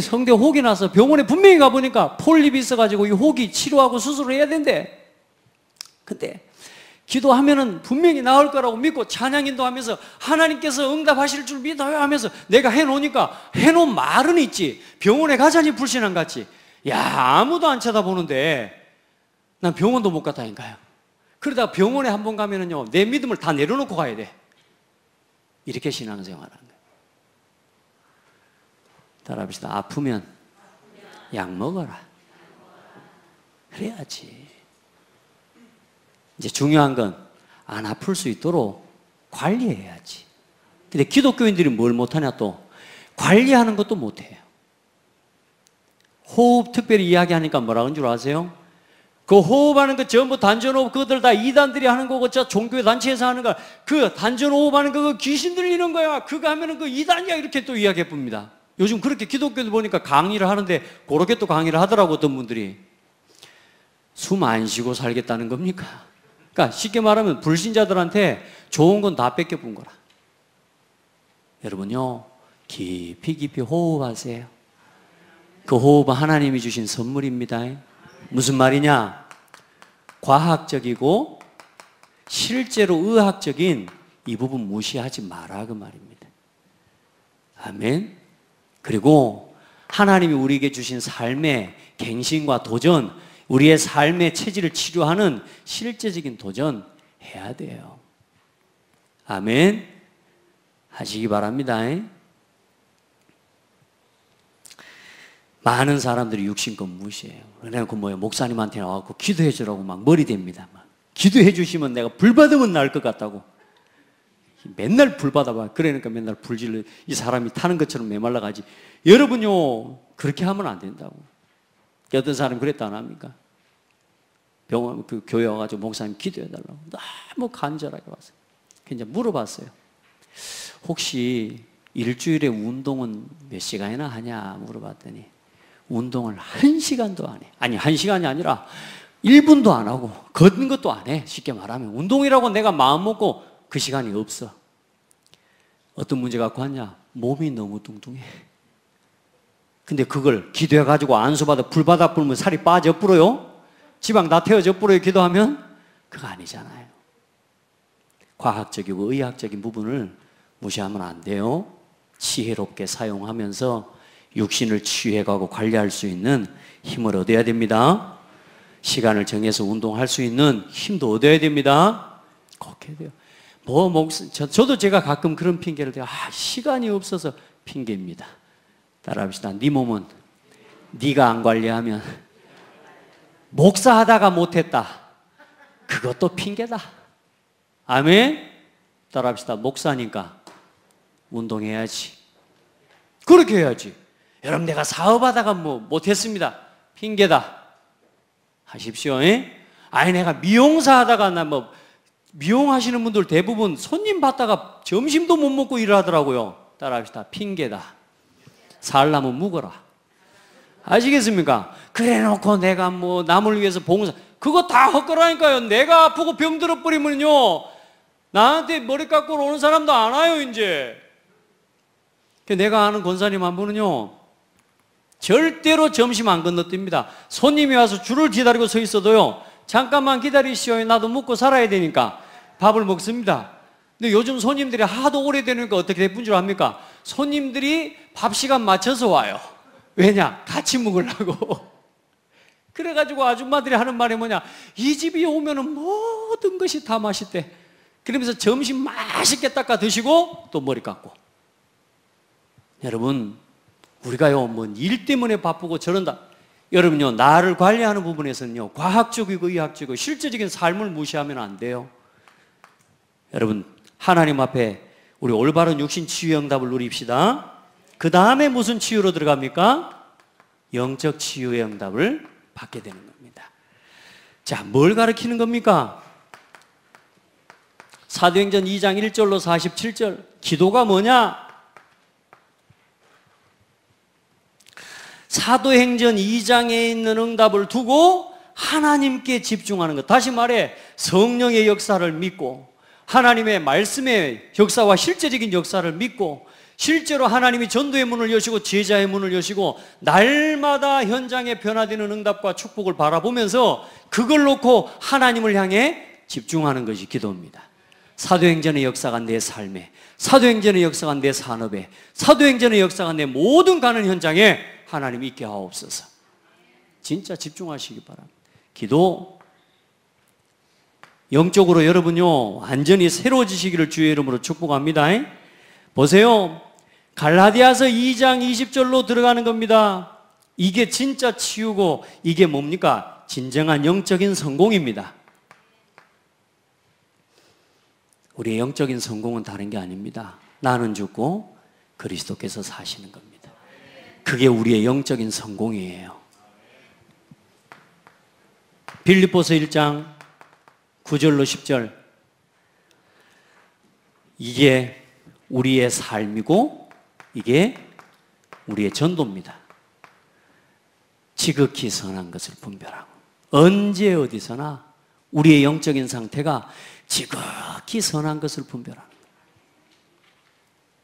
성대 혹이 나서 병원에 분명히 가보니까 폴립이 있어가지고 이 혹이 치료하고 수술을 해야 된대. 근데 기도하면은 분명히 나을 거라고 믿고 찬양인도 하면서 하나님께서 응답하실 줄 믿어요 하면서 내가 해놓으니까 해놓은 말은 있지 병원에 가자니 불신앙 같지. 야 아무도 안 쳐다보는데 난 병원도 못 갔다니까요. 그러다가 병원에 한번 가면은요 내 믿음을 다 내려놓고 가야 돼. 이렇게 신앙생활하는 거예요. 따라합시다. 아프면 약 먹어라. 그래야지. 이제 중요한 건 안 아플 수 있도록 관리해야지. 근데 기독교인들이 뭘 못하냐 또 관리하는 것도 못해요. 호흡 특별히 이야기하니까 뭐라고 하는 줄 아세요? 그 호흡하는 거 전부 단전호흡 그것들 다 이단들이 하는 거고 저 종교 단체에서 하는 거 그 단전호흡하는 거 귀신 들리는 거야. 그거 하면은 그 이단이야 이렇게 또 이야기해 봅니다. 요즘 그렇게 기독교들 보니까 강의를 하는데 그렇게 또 강의를 하더라고 어떤 분들이. 숨 안 쉬고 살겠다는 겁니까? 그러니까 쉽게 말하면 불신자들한테 좋은 건 다 뺏겨본 거라. 여러분요 깊이 호흡하세요. 그 호흡은 하나님이 주신 선물입니다. 무슨 말이냐? 과학적이고 실제로 의학적인 이 부분 무시하지 마라 그 말입니다. 아멘. 그리고 하나님이 우리에게 주신 삶의 갱신과 도전, 우리의 삶의 체질을 치료하는 실제적인 도전 해야 돼요. 아멘. 하시기 바랍니다. 많은 사람들이 육신껏 무시해요. 그래서 뭐예요? 목사님한테 나와서 기도해 주라고 막 머리 댑니다. 막. 기도해 주시면 내가 불 받으면 나을 것 같다고. 맨날 불 받아봐. 그러니까 맨날 불질러. 이 사람이 타는 것처럼 메말라 가지. 여러분요 그렇게 하면 안 된다고. 어떤 사람이 그랬다 안 합니까? 병원 그 교회 와가지고 목사님 기도해 달라고 너무 간절하게 왔어요. 그냥 물어봤어요. 혹시 일주일에 운동은 몇 시간이나 하냐 물어봤더니 운동을 1시간도 안 해. 아니 1시간이 아니라 1분도 안 하고 걷는 것도 안 해. 쉽게 말하면 운동이라고 내가 마음 먹고 그 시간이 없어. 어떤 문제 갖고 왔냐? 몸이 너무 뚱뚱해. 근데 그걸 기도해가지고 안수받아 불받아 불면 살이 빠져 불어요? 지방 다 태워져 불어요? 기도하면? 그거 아니잖아요. 과학적이고 의학적인 부분을 무시하면 안 돼요. 지혜롭게 사용하면서 육신을 치유해가고 관리할 수 있는 힘을 얻어야 됩니다. 시간을 정해서 운동할 수 있는 힘도 얻어야 됩니다. 꼭 해야 돼요. 저도 제가 가끔 그런 핑계를 대요. 시간이 없어서 핑계입니다. 따라합시다. 네 몸은 네가 안 관리하면 목사하다가 못했다. 그것도 핑계다. 아멘? 따라합시다. 목사니까 운동해야지. 그렇게 해야지. 여러분 내가 사업하다가 못했습니다. 핑계다. 하십시오. 아니 내가 미용사 하다가 미용하시는 분들 대부분 손님 받다가 점심도 못 먹고 일을 하더라고요. 따라합시다. 핑계다. 살라면 묵어라. 아시겠습니까? 그래 놓고 내가 남을 위해서 봉사, 그거 다 헛거라니까요. 내가 아프고 병들어 버리면요 나한테 머리 깎고 오는 사람도 안 와요. 이제 내가 아는 권사님 한 분은요 절대로 점심 안 건너뜁니다. 손님이 와서 줄을 기다리고 서 있어도요 잠깐만 기다리시오. 나도 먹고 살아야 되니까 밥을 먹습니다. 근데 요즘 손님들이 하도 오래되니까 어떻게 예쁜 줄 압니까? 손님들이 밥 시간 맞춰서 와요. 왜냐? 같이 먹으려고. 그래가지고 아줌마들이 하는 말이 뭐냐? 이 집이 오면은 모든 것이 다 맛있대. 그러면서 점심 맛있게 닦아 드시고 또 머리 깎고. 여러분 우리가요 일 때문에 바쁘고 저런다. 여러분요 나를 관리하는 부분에서는요 과학적이고 의학적이고 실제적인 삶을 무시하면 안 돼요. 여러분 하나님 앞에 우리 올바른 육신 치유 응답을 누립시다. 그 다음에 무슨 치유로 들어갑니까? 영적 치유의 응답을 받게 되는 겁니다. 자, 뭘 가르치는 겁니까? 사도행전 2장 1절로 47절 기도가 뭐냐? 사도행전 2장에 있는 응답을 두고 하나님께 집중하는 것. 다시 말해 성령의 역사를 믿고 하나님의 말씀의 역사와 실제적인 역사를 믿고 실제로 하나님이 전도의 문을 여시고 제자의 문을 여시고 날마다 현장에 변화되는 응답과 축복을 바라보면서 그걸 놓고 하나님을 향해 집중하는 것이 기도입니다. 사도행전의 역사가 내 삶에, 사도행전의 역사가 내 산업에, 사도행전의 역사가 내 모든 가는 현장에 하나님 있게 하옵소서. 진짜 집중하시기 바랍니다. 기도 영적으로 여러분요 완전히 새로워지시기를 주의 이름으로 축복합니다. 보세요. 갈라디아서 2장 20절로 들어가는 겁니다. 이게 진짜 치유고 이게 뭡니까? 진정한 영적인 성공입니다. 우리의 영적인 성공은 다른 게 아닙니다. 나는 죽고 그리스도께서 사시는 겁니다. 그게 우리의 영적인 성공이에요. 빌립보서 1장 9절로 10절 이게 우리의 삶이고 이게 우리의 전도입니다. 지극히 선한 것을 분별하고 언제 어디서나 우리의 영적인 상태가 지극히 선한 것을 분별하는 거예요.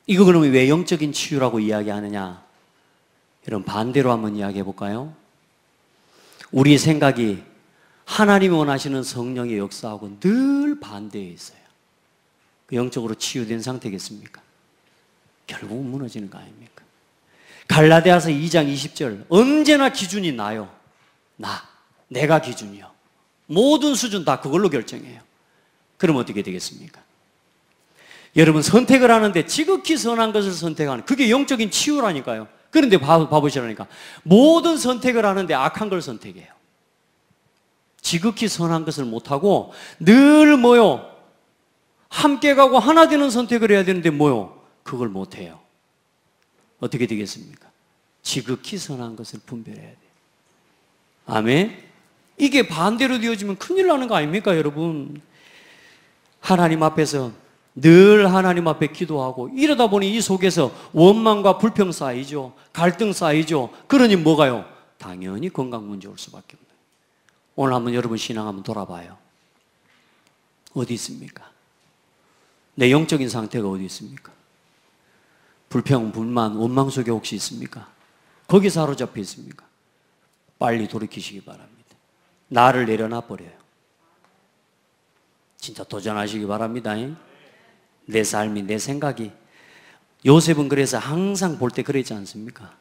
이거 그러면 왜 영적인 치유라고 이야기하느냐? 여러분 반대로 한번 이야기해 볼까요? 우리 생각이 하나님이 원하시는 성령의 역사하고 늘 반대에 있어요. 영적으로 치유된 상태겠습니까? 결국 무너지는 거 아닙니까? 갈라디아서 2장 20절 언제나 기준이 나요. 내가 기준이요. 모든 수준 다 그걸로 결정해요. 그럼 어떻게 되겠습니까? 여러분 선택을 하는데 지극히 선한 것을 선택하는 그게 영적인 치유라니까요. 그런데 봐보시라니까 모든 선택을 하는데 악한 걸 선택해요. 지극히 선한 것을 못하고 늘 뭐요? 함께 가고 하나 되는 선택을 해야 되는데 뭐요? 그걸 못해요. 어떻게 되겠습니까? 지극히 선한 것을 분별해야 돼요. 아멘? 이게 반대로 되어지면 큰일 나는 거 아닙니까 여러분? 하나님 앞에서 늘 하나님 앞에 기도하고 이러다 보니 이 속에서 원망과 불평 쌓이죠. 갈등 쌓이죠. 그러니 뭐가요? 당연히 건강 문제 올 수밖에 없는 거예요. 오늘 한번 여러분 신앙 한번 돌아봐요. 어디 있습니까? 내 영적인 상태가 어디 있습니까? 불평, 불만, 원망 속에 혹시 있습니까? 거기 사로잡혀 있습니까? 빨리 돌이키시기 바랍니다. 나를 내려놔 버려요. 진짜 도전하시기 바랍니다. 내 삶이, 내 생각이. 요셉은 그래서 항상 볼 때 그랬지 않습니까?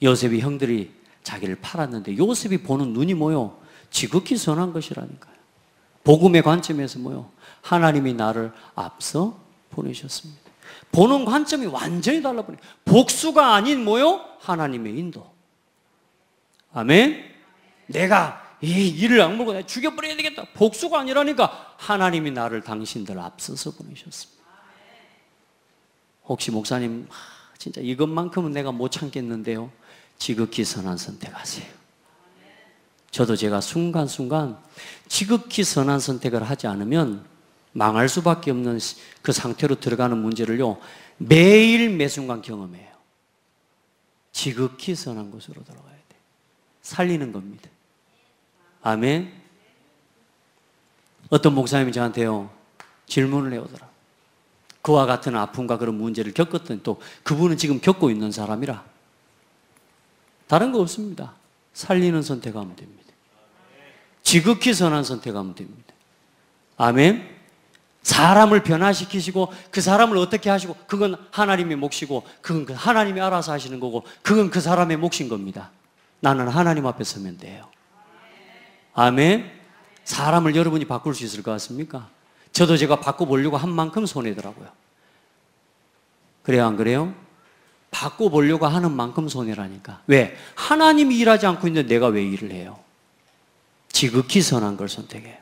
요셉이 형들이 자기를 팔았는데 요셉이 보는 눈이 뭐요? 지극히 선한 것이라니까요. 복음의 관점에서 뭐요? 하나님이 나를 앞서 보내셨습니다. 보는 관점이 완전히 달라버려요. 복수가 아닌 뭐요? 하나님의 인도. 아멘? 내가 이 일을 악물고 내가 죽여버려야 되겠다. 복수가 아니라니까 하나님이 나를 당신들 앞서서 보내셨습니다. 혹시 목사님 진짜 이것만큼은 내가 못 참겠는데요. 지극히 선한 선택하세요. 저도 제가 순간순간 지극히 선한 선택을 하지 않으면 망할 수밖에 없는 그 상태로 들어가는 문제를요, 매일 매순간 경험해요. 지극히 선한 곳으로 들어가야 돼. 살리는 겁니다. 아멘. 어떤 목사님이 저한테요 질문을 해오더라. 그와 같은 아픔과 그런 문제를 겪었던, 또 그분은 지금 겪고 있는 사람이라 다른 거 없습니다. 살리는 선택하면 됩니다. 지극히 선한 선택하면 됩니다. 아멘. 사람을 변화시키시고 그 사람을 어떻게 하시고 그건 하나님의 몫이고 그건 하나님이 알아서 하시는 거고 그건 그 사람의 몫인 겁니다. 나는 하나님 앞에 서면 돼요. 아멘. 사람을 여러분이 바꿀 수 있을 것 같습니까? 저도 제가 바꿔보려고 한 만큼 손해더라고요. 그래요, 안 그래요? 바꿔보려고 하는 만큼 손해라니까. 왜? 하나님이 일하지 않고 있는데 내가 왜 일을 해요? 지극히 선한 걸 선택해요.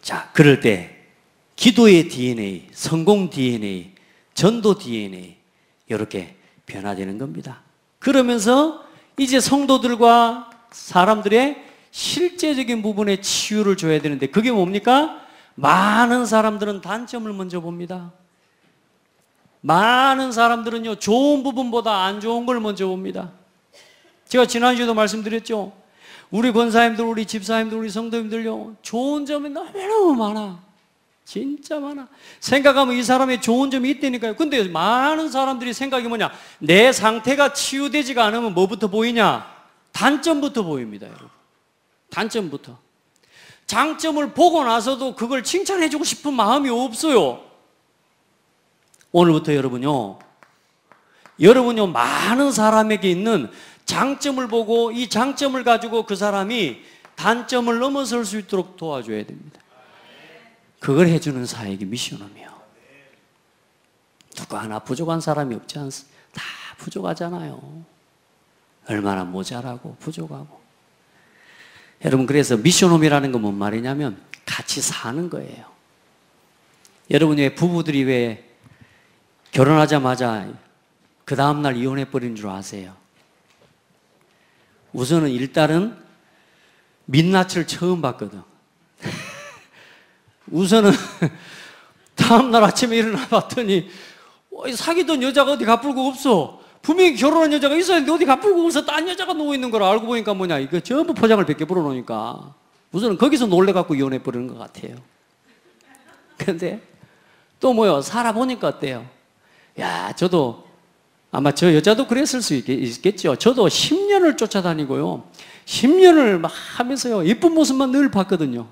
자, 그럴 때 기도의 DNA, 성공 DNA, 전도 DNA 이렇게 변화되는 겁니다. 그러면서 이제 성도들과 사람들의 실제적인 부분에 치유를 줘야 되는데 그게 뭡니까? 많은 사람들은 단점을 먼저 봅니다. 많은 사람들은요 좋은 부분보다 안 좋은 걸 먼저 봅니다. 제가 지난주에도 말씀드렸죠. 우리 권사님들, 우리 집사님들, 우리 성도님들요 좋은 점이 너무너무 많아. 진짜 많아. 생각하면 이 사람의 좋은 점이 있다니까요. 근데 많은 사람들이 생각이 뭐냐? 내 상태가 치유되지가 않으면 뭐부터 보이냐? 단점부터 보입니다, 여러분. 단점부터. 장점을 보고 나서도 그걸 칭찬해주고 싶은 마음이 없어요. 오늘부터 여러분요 많은 사람에게 있는 장점을 보고 이 장점을 가지고 그 사람이 단점을 넘어설 수 있도록 도와줘야 됩니다. 그걸 해주는 사역이 미션홈이요. 누구 하나 부족한 사람이 없지 않습니까? 다 부족하잖아요. 얼마나 모자라고 부족하고. 여러분, 그래서 미션홈이라는 건 뭔 말이냐면 같이 사는 거예요. 여러분, 왜 부부들이 왜 결혼하자마자 그 다음날 이혼해버린 줄 아세요? 우선은 일단은 민낯을 처음 봤거든. 우선은 다음날 아침에 일어나 봤더니 사귀던 여자가 어디 가풀고 없어. 분명히 결혼한 여자가 있었는데 어디 가풀고 없어. 딴 여자가 누워있는 걸 알고 보니까 뭐냐, 이거 전부 포장을 100개 불어놓으니까 우선은 거기서 놀래갖고 이혼해버리는 것 같아요. 근데 또 뭐요, 살아보니까 어때요? 야, 저도 아마 저 여자도 그랬을 수 있겠죠. 저도 10년을 쫓아다니고요 10년을 막 하면서요 예쁜 모습만 늘 봤거든요.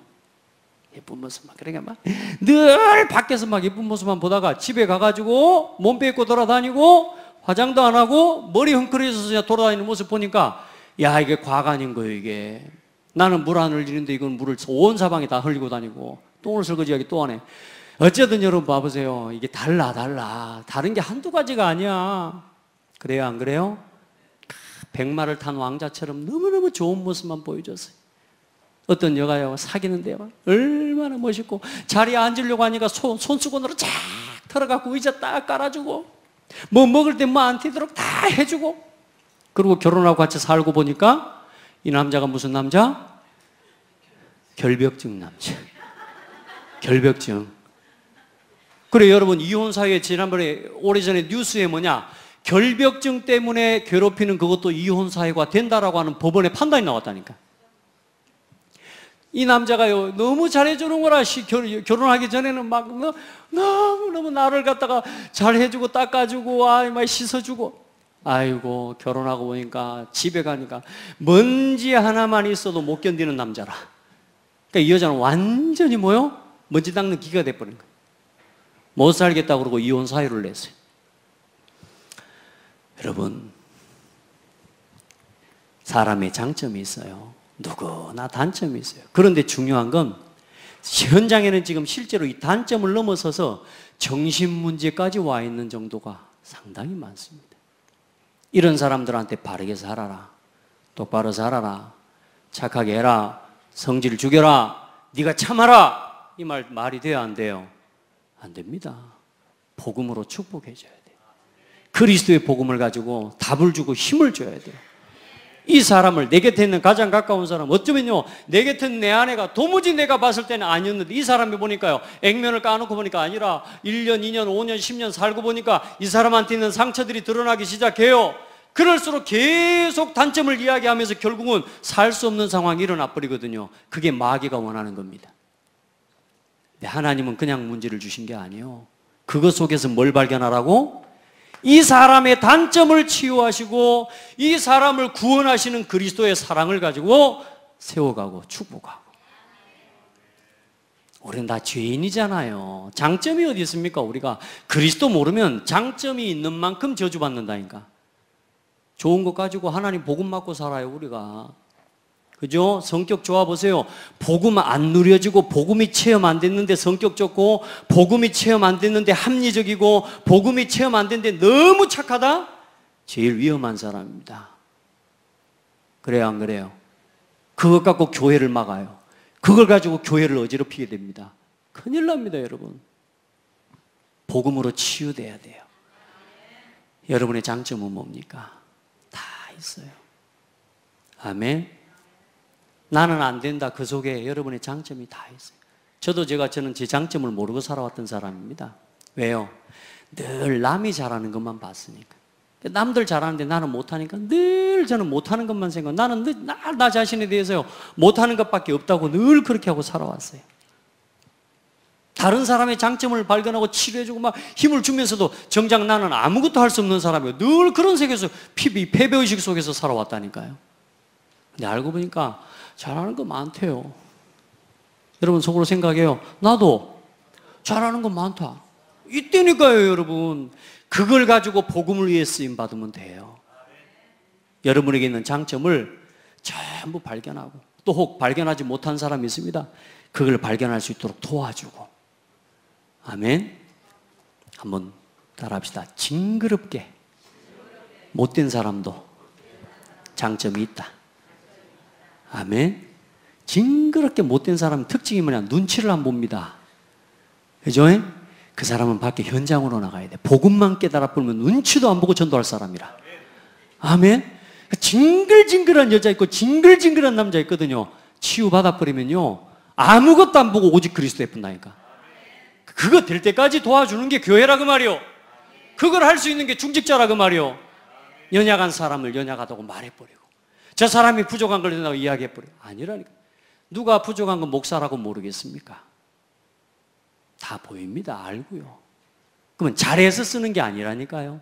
예쁜 모습만, 그러니까 막 늘 밖에서 막 예쁜 모습만 보다가 집에 가가지고 몸 뺏고 돌아다니고 화장도 안 하고 머리 헝클어져서 돌아다니는 모습 보니까 야, 이게 과간인 거예요. 이게 나는 물 안 흘리는데 이건 물을 온 사방에 다 흘리고 다니고 똥을 설거지하기 또 하네. 어쨌든 여러분 봐보세요. 이게 달라. 다른 게 한두 가지가 아니야. 그래요, 안 그래요? 백마를 탄 왕자처럼 너무너무 좋은 모습만 보여줬어요. 어떤 여가요 사귀는데요 얼마나 멋있고 자리에 앉으려고 하니까 손수건으로 쫙 털어갖고 의자 딱 깔아주고 뭐 먹을 때 뭐 안 튀도록 다 해주고, 그리고 결혼하고 같이 살고 보니까 이 남자가 무슨 남자? 결벽증 남자. 결벽증. 그래 여러분, 이혼 사유에 지난번에 오래전에 뉴스에 뭐냐, 결벽증 때문에 괴롭히는 그것도 이혼 사유가 된다라고 하는 법원의 판단이 나왔다니까. 이 남자가요, 너무 잘해주는 거라, 결혼하기 전에는 막 너무 나를 갖다가 잘해주고 닦아주고, 막 씻어주고. 아이고, 결혼하고 보니까 집에 가니까 먼지 하나만 있어도 못 견디는 남자라. 그러니까 이 여자는 완전히 뭐요? 먼지 닦는 기가 돼버린 거예요. 못 살겠다고 그러고 이혼 사유를 냈어요. 여러분, 사람의 장점이 있어요. 누구나 단점이 있어요. 그런데 중요한 건 현장에는 지금 실제로 이 단점을 넘어서서 정신 문제까지 와 있는 정도가 상당히 많습니다. 이런 사람들한테 바르게 살아라, 똑바로 살아라, 착하게 해라, 성질 죽여라, 네가 참아라, 이 말이 돼야 안 돼요? 안 됩니다. 복음으로 축복해 줘야 돼요. 그리스도의 복음을 가지고 답을 주고 힘을 줘야 돼요. 이 사람을, 내 곁에 있는 가장 가까운 사람, 어쩌면요, 내 곁에 있는 내 아내가 도무지 내가 봤을 때는 아니었는데 이 사람이 보니까요, 액면을 까놓고 보니까 아니라 1년, 2년, 5년, 10년 살고 보니까 이 사람한테 있는 상처들이 드러나기 시작해요. 그럴수록 계속 단점을 이야기하면서 결국은 살 수 없는 상황이 일어나 버리거든요. 그게 마귀가 원하는 겁니다. 하나님은 그냥 문제를 주신 게 아니에요. 그것 속에서 뭘 발견하라고? 이 사람의 단점을 치유하시고 이 사람을 구원하시는 그리스도의 사랑을 가지고 세워가고 축복하고. 우리는 다 죄인이잖아요. 장점이 어디 있습니까? 우리가 그리스도 모르면 장점이 있는 만큼 저주받는다니까. 좋은 것 가지고 하나님 복음 맞고 살아요, 우리가. 그죠? 성격 좋아 보세요. 복음 안 누려지고 복음이 체험 안 됐는데 성격 좋고, 복음이 체험 안 됐는데 합리적이고, 복음이 체험 안 됐는데 너무 착하다? 제일 위험한 사람입니다. 그래요, 안 그래요? 그것 갖고 교회를 막아요. 그걸 가지고 교회를 어지럽히게 됩니다. 큰일 납니다, 여러분. 복음으로 치유돼야 돼요. 여러분의 장점은 뭡니까? 다 있어요. 아멘. 나는 안 된다. 그 속에 여러분의 장점이 다 있어요. 저는 제 장점을 모르고 살아왔던 사람입니다. 왜요? 늘 남이 잘하는 것만 봤으니까. 남들 잘하는데 나는 못하니까 늘 저는 못하는 것만 생각. 나는 늘 나 자신에 대해서요, 못하는 것밖에 없다고 늘 그렇게 하고 살아왔어요. 다른 사람의 장점을 발견하고 치료해주고 막 힘을 주면서도 정작 나는 아무것도 할 수 없는 사람이에요. 늘 그런 세계에서 패배의식 속에서 살아왔다니까요. 근데 알고 보니까 잘하는 거 많대요. 여러분 속으로 생각해요. 나도 잘하는 거 많다. 이때니까요, 여러분. 그걸 가지고 복음을 위해 쓰임 받으면 돼요. 여러분에게 있는 장점을 전부 발견하고, 또 혹 발견하지 못한 사람이 있습니다. 그걸 발견할 수 있도록 도와주고. 아멘. 한번 따라합시다. 징그럽게 못된 사람도 장점이 있다. 아멘. 징그럽게 못된 사람 특징이 뭐냐? 눈치를 안 봅니다. 그죠? 그 사람은 밖에 현장으로 나가야 돼. 복음만 깨달아 보면 눈치도 안 보고 전도할 사람이라. 아멘. 징글징글한 여자 있고 징글징글한 남자 있거든요. 치유받아 버리면요, 아무것도 안 보고 오직 그리스도 예쁜다니까. 그거 될 때까지 도와주는 게 교회라 그 말이요. 그걸 할 수 있는 게 중직자라 그 말이요. 연약한 사람을 연약하다고 말해버리고, 저 사람이 부족한 걸 된다고 이야기해버려요. 아니라니까. 누가 부족한 건 목사라고 모르겠습니까? 다 보입니다. 알고요. 그러면 잘해서 쓰는 게 아니라니까요.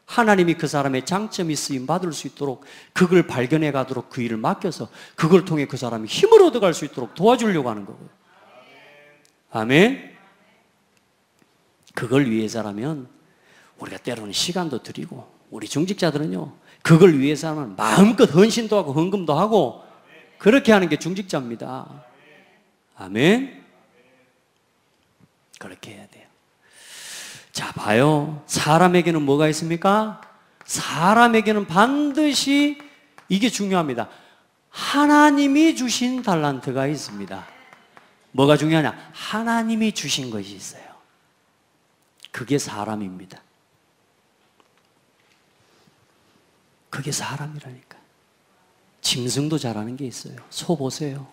하나님이 그 사람의 장점이 쓰임 받을 수 있도록, 그걸 발견해 가도록 그 일을 맡겨서 그걸 통해 그 사람이 힘을 얻어갈 수 있도록 도와주려고 하는 거고요. 아멘. 그걸 위해서라면 우리가 때로는 시간도 드리고, 우리 중직자들은요, 그걸 위해서는 마음껏 헌신도 하고 헌금도 하고 그렇게 하는 게 중직자입니다. 아멘. 그렇게 해야 돼요. 자, 봐요. 사람에게는 뭐가 있습니까? 사람에게는 반드시, 이게 중요합니다, 하나님이 주신 달란트가 있습니다. 뭐가 중요하냐? 하나님이 주신 것이 있어요. 그게 사람입니다. 그게 사람이라니까. 짐승도 잘하는 게 있어요. 소 보세요.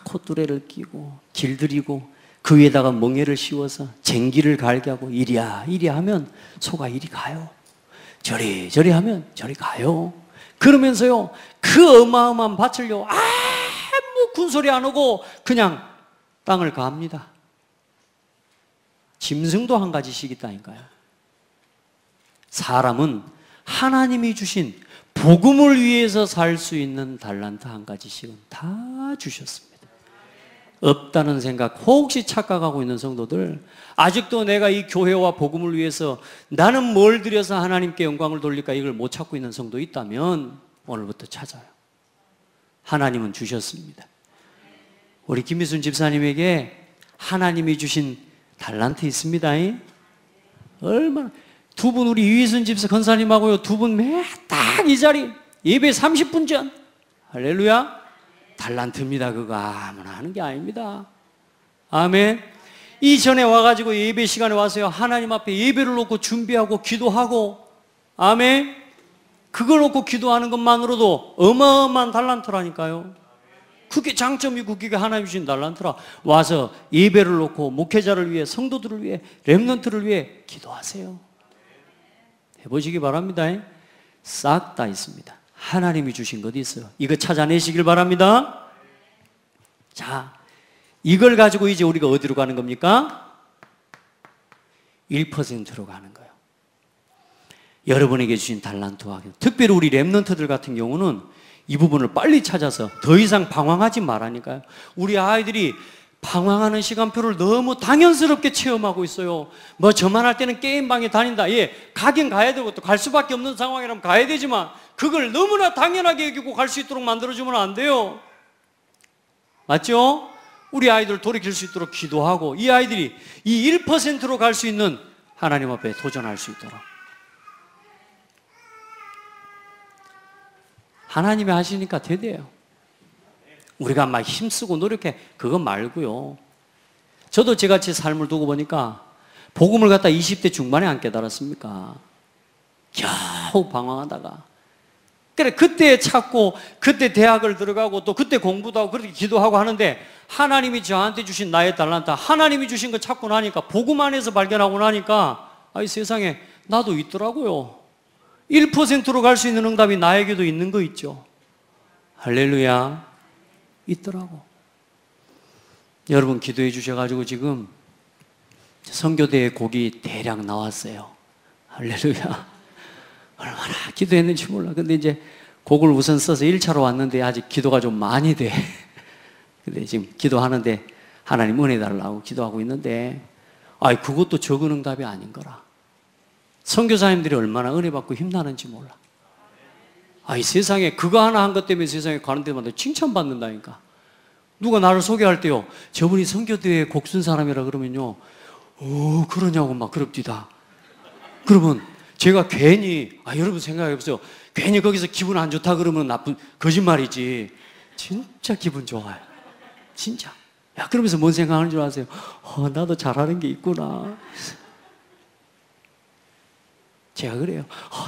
콧뚜레를 끼고 길들이고 그 위에다가 멍에를 씌워서 쟁기를 갈게 하고 이리야 이리야 하면 소가 이리 가요. 저리 저리 하면 저리 가요. 그러면서요, 그 어마어마한 밭을요, 아무 군소리 안 오고 그냥 땅을 갑니다. 짐승도 한 가지씩 있다니까요. 사람은 하나님이 주신 복음을 위해서 살 수 있는 달란트 한 가지씩은 다 주셨습니다. 없다는 생각 혹시 착각하고 있는 성도들, 아직도 내가 이 교회와 복음을 위해서 나는 뭘 드려서 하나님께 영광을 돌릴까 이걸 못 찾고 있는 성도 있다면 오늘부터 찾아요. 하나님은 주셨습니다. 우리 김미순 집사님에게 하나님이 주신 달란트 있습니다. 얼마나 두 분, 우리 유희순 집사 권사님하고요, 두 분 매 딱 이 자리 예배 30분 전, 할렐루야, 달란트입니다. 그거 아무나 하는 게 아닙니다. 아멘. 이전에 와가지고 예배 시간에 와서요, 하나님 앞에 예배를 놓고 준비하고 기도하고, 아멘, 그걸 놓고 기도하는 것만으로도 어마어마한 달란트라니까요. 그게 장점이고 그게 하나님 주신 달란트라. 와서 예배를 놓고 목회자를 위해, 성도들을 위해, 렘넌트를 위해 기도하세요. 해보시기 바랍니다. 싹 다 있습니다. 하나님이 주신 것이 있어요. 이거 찾아내시길 바랍니다. 자, 이걸 가지고 이제 우리가 어디로 가는 겁니까? 1%로 가는 거예요. 여러분에게 주신 달란트와, 특별히 우리 렘넌트들 같은 경우는 이 부분을 빨리 찾아서 더 이상 방황하지 말라니까요. 우리 아이들이 방황하는 시간표를 너무 당연스럽게 체험하고 있어요. 뭐 저만 할 때는 게임방에 다닌다. 예, 가긴 가야 되고 또 갈 수밖에 없는 상황이라면 가야 되지만 그걸 너무나 당연하게 여기고 갈 수 있도록 만들어주면 안 돼요. 맞죠? 우리 아이들 돌이킬 수 있도록 기도하고, 이 아이들이 이 1%로 갈 수 있는 하나님 앞에 도전할 수 있도록 하나님이 하시니까 되대요. 우리가 막 힘쓰고 노력해, 그거 말고요. 저도 제같이 삶을 두고 보니까 복음을 갖다 20대 중반에 안 깨달았습니까? 겨우 방황하다가, 그래 그때 찾고 그때 대학을 들어가고 또 그때 공부도 하고 그렇게 기도하고 하는데, 하나님이 저한테 주신 나의 달란트, 하나님이 주신 거 찾고 나니까, 복음 안에서 발견하고 나니까, 이 세상에 나도 있더라고요. 1%로 갈 수 있는 응답이 나에게도 있는 거 있죠. 할렐루야. 있더라고. 여러분 기도해 주셔가지고 지금 선교대회 곡이 대략 나왔어요. 할렐루야. 얼마나 기도했는지 몰라. 근데 이제 곡을 우선 써서 1차로 왔는데 아직 기도가 좀 많이 돼. 근데 지금 기도하는데 하나님 은혜 달라고 기도하고 있는데, 그것도 적은 응답이 아닌 거라. 선교사님들이 얼마나 은혜 받고 힘나는지 몰라. 이 세상에 그거 하나 한 것 때문에 세상에 가는 데마다 칭찬받는다니까. 누가 나를 소개할 때요, 저분이 선교대회 곡 쓴 사람이라 그러면요, 그러냐고 막 그럽디다. 그러면 제가 괜히, 여러분 생각해보세요. 괜히 거기서 기분 안 좋다 그러면 나쁜, 거짓말이지. 진짜 기분 좋아요. 진짜. 그러면서 뭔 생각하는 줄 아세요? 나도 잘하는 게 있구나. 제가 그래요.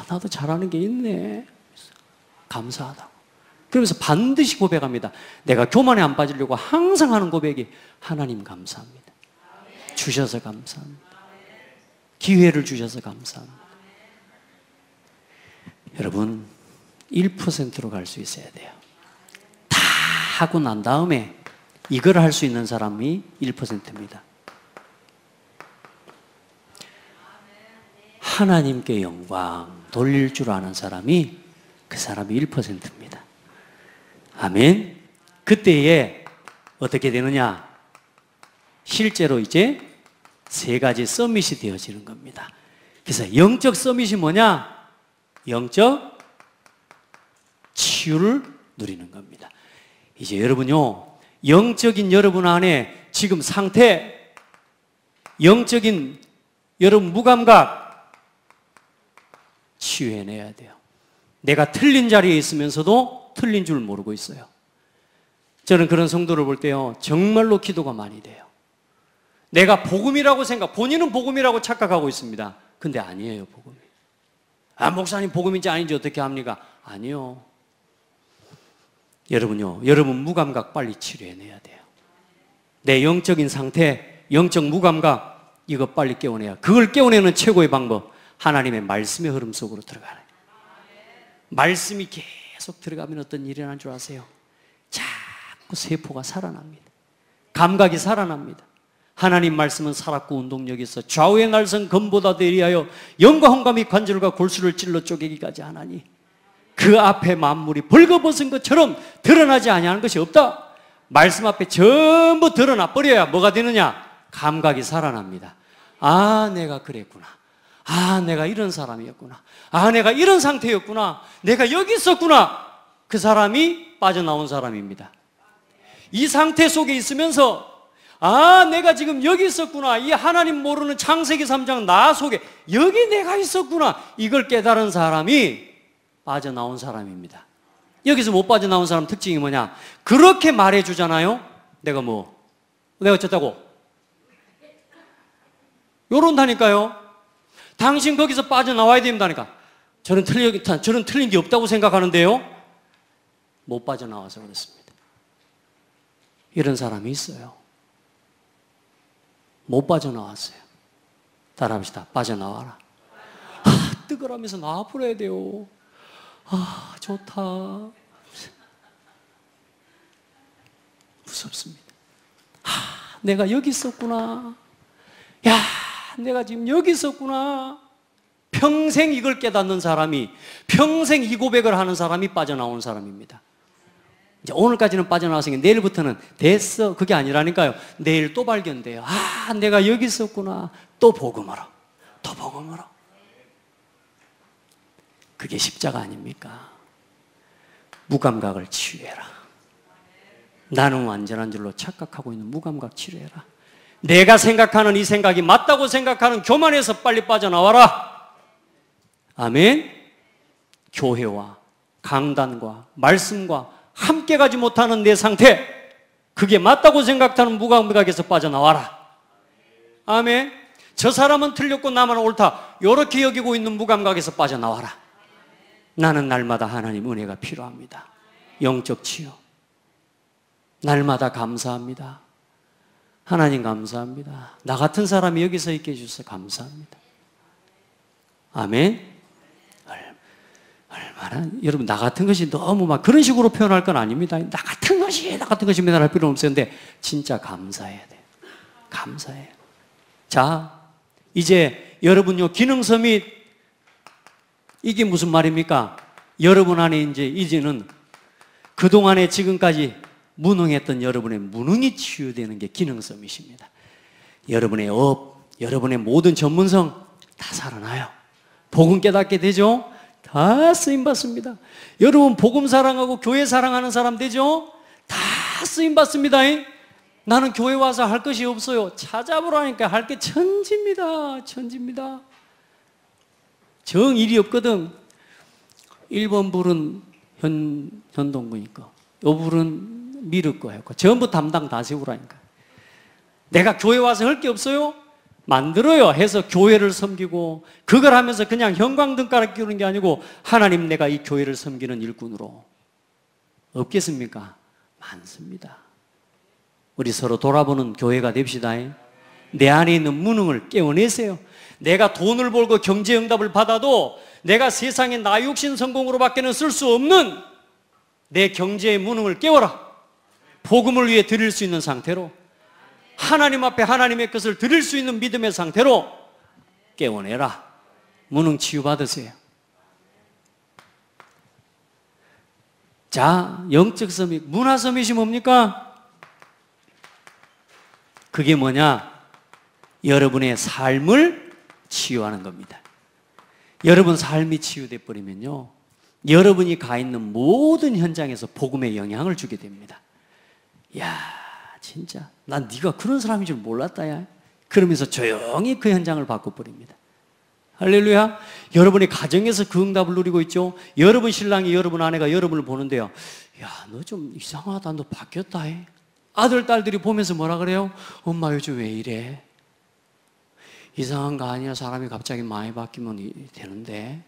나도 잘하는 게 있네. 감사하다고. 그러면서 반드시 고백합니다. 내가 교만에 안 빠지려고 항상 하는 고백이, 하나님 감사합니다. 주셔서 감사합니다. 기회를 주셔서 감사합니다. 여러분 1%로 갈 수 있어야 돼요. 다 하고 난 다음에 이걸 할 수 있는 사람이 1%입니다. 하나님께 영광 돌릴 줄 아는 사람이, 그 사람이 1%입니다. 아멘. 그때에 어떻게 되느냐? 실제로 이제 세 가지 서밋이 되어지는 겁니다. 그래서 영적 서밋이 뭐냐? 영적 치유를 누리는 겁니다. 이제 여러분요, 영적인 여러분 안에 지금 상태, 영적인 여러분 무감각 치유해내야 돼요. 내가 틀린 자리에 있으면서도 틀린 줄 모르고 있어요. 저는 그런 성도를 볼 때요, 정말로 기도가 많이 돼요. 내가 복음이라고 본인은 복음이라고 착각하고 있습니다. 근데 아니에요, 복음이. 목사님 복음인지 아닌지 어떻게 합니까? 아니요. 여러분요, 여러분 무감각 빨리 치료해내야 돼요. 내 영적인 상태, 영적 무감각, 이거 빨리 깨워내야. 그걸 깨워내는 최고의 방법, 하나님의 말씀의 흐름 속으로 들어가는. 말씀이 계속 들어가면 어떤 일이 일어난 줄 아세요? 자꾸 세포가 살아납니다. 감각이 살아납니다. 하나님 말씀은 살았고 운동력이 있어 좌우의 날선 검보다 대리하여 영과 혼과 관절과 골수를 찔러 쪼개기까지 하나니 그 앞에 만물이 벌거벗은 것처럼 드러나지 아니하는 것이 없다. 말씀 앞에 전부 드러나 버려야 뭐가 되느냐? 감각이 살아납니다. 아, 내가 그랬구나. 아, 내가 이런 사람이었구나. 아, 내가 이런 상태였구나. 내가 여기 있었구나. 그 사람이 빠져나온 사람입니다. 이 상태 속에 있으면서 아, 내가 지금 여기 있었구나. 이 하나님 모르는 창세기 3장 나 속에 여기 내가 있었구나. 이걸 깨달은 사람이 빠져나온 사람입니다. 여기서 못 빠져나온 사람 특징이 뭐냐? 그렇게 말해주잖아요. 내가 어쩌다고? 요런다니까요. 당신 거기서 빠져나와야 된다니까. 저는 틀린 게 없다고 생각하는데요. 못 빠져나와서 그렇습니다. 이런 사람이 있어요. 못 빠져나왔어요. 따라합시다. 빠져나와라. 아, 뜨거라면서 나와버려야 돼요. 아, 좋다. 무섭습니다. 아, 내가 여기 있었구나. 야, 내가 지금 여기 있었구나. 평생 이걸 깨닫는 사람이, 평생 이 고백을 하는 사람이 빠져나온 사람입니다. 이제 오늘까지는 빠져나왔으니까 내일부터는 됐어. 그게 아니라니까요. 내일 또 발견돼요. 아, 내가 여기 있었구나. 또 복음으로. 또 복음으로. 그게 십자가 아닙니까? 무감각을 치유해라. 나는 완전한 줄로 착각하고 있는 무감각 치료해라. 내가 생각하는 이 생각이 맞다고 생각하는 교만에서 빨리 빠져나와라. 아멘. 교회와 강단과 말씀과 함께 가지 못하는 내 상태, 그게 맞다고 생각하는 무감각에서 빠져나와라. 아멘. 저 사람은 틀렸고 나만 옳다, 이렇게 여기고 있는 무감각에서 빠져나와라. 나는 날마다 하나님 은혜가 필요합니다. 영적 치유. 날마다 감사합니다. 하나님 감사합니다. 나 같은 사람이 여기 서 있게 해주셔서 감사합니다. 아멘. 얼마나, 여러분, 나 같은 것이 너무 막 그런 식으로 표현할 건 아닙니다. 나 같은 것이 맨날 할 필요는 없어요. 근데 진짜 감사해야 돼요. 감사해요. 자, 이제 여러분요, 기능서 및 이게 무슨 말입니까? 여러분 안에 이제는 그동안에 지금까지 무능했던 여러분의 무능이 치유되는 게 기능섬이십니다. 여러분의 업, 여러분의 모든 전문성 다 살아나요. 복음 깨닫게 되죠? 다 쓰임받습니다. 여러분 복음 사랑하고 교회 사랑하는 사람 되죠? 다 쓰임받습니다. 나는 교회 와서 할 것이 없어요. 찾아보라니까 할 게 천지입니다. 천지입니다. 정일이 없거든. 1번 불은 현동구니까 요 불은 미륵 거 했고 전부 담당 다 세우라니까. 내가 교회 와서 할 게 없어요? 만들어요. 해서 교회를 섬기고 그걸 하면서 그냥 형광등가락 끼우는 게 아니고 하나님 내가 이 교회를 섬기는 일꾼으로. 없겠습니까? 많습니다. 우리 서로 돌아보는 교회가 됩시다. 내 안에 있는 무능을 깨워내세요. 내가 돈을 벌고 경제응답을 받아도 내가 세상에 나 육신 성공으로밖에는 쓸 수 없는 내 경제의 무능을 깨워라. 복음을 위해 드릴 수 있는 상태로, 하나님 앞에 하나님의 것을 드릴 수 있는 믿음의 상태로 깨워내라. 무능 치유받으세요. 자, 영적 서밋, 문화 서밋이 뭡니까? 그게 뭐냐? 여러분의 삶을 치유하는 겁니다. 여러분 삶이 치유돼 버리면요, 여러분이 가 있는 모든 현장에서 복음의 영향을 주게 됩니다. 야, 진짜 난 네가 그런 사람인 줄 몰랐다 야. 그러면서 조용히 그 현장을 바꿔버립니다. 할렐루야. 여러분이 가정에서 그 응답을 누리고 있죠. 여러분 신랑이 여러분 아내가 여러분을 보는데요, 야, 너 좀 이상하다, 너 바뀌었다 해. 아들 딸들이 보면서 뭐라 그래요? 엄마 요즘 왜 이래? 이상한 거 아니야? 사람이 갑자기 많이 바뀌면 되는데.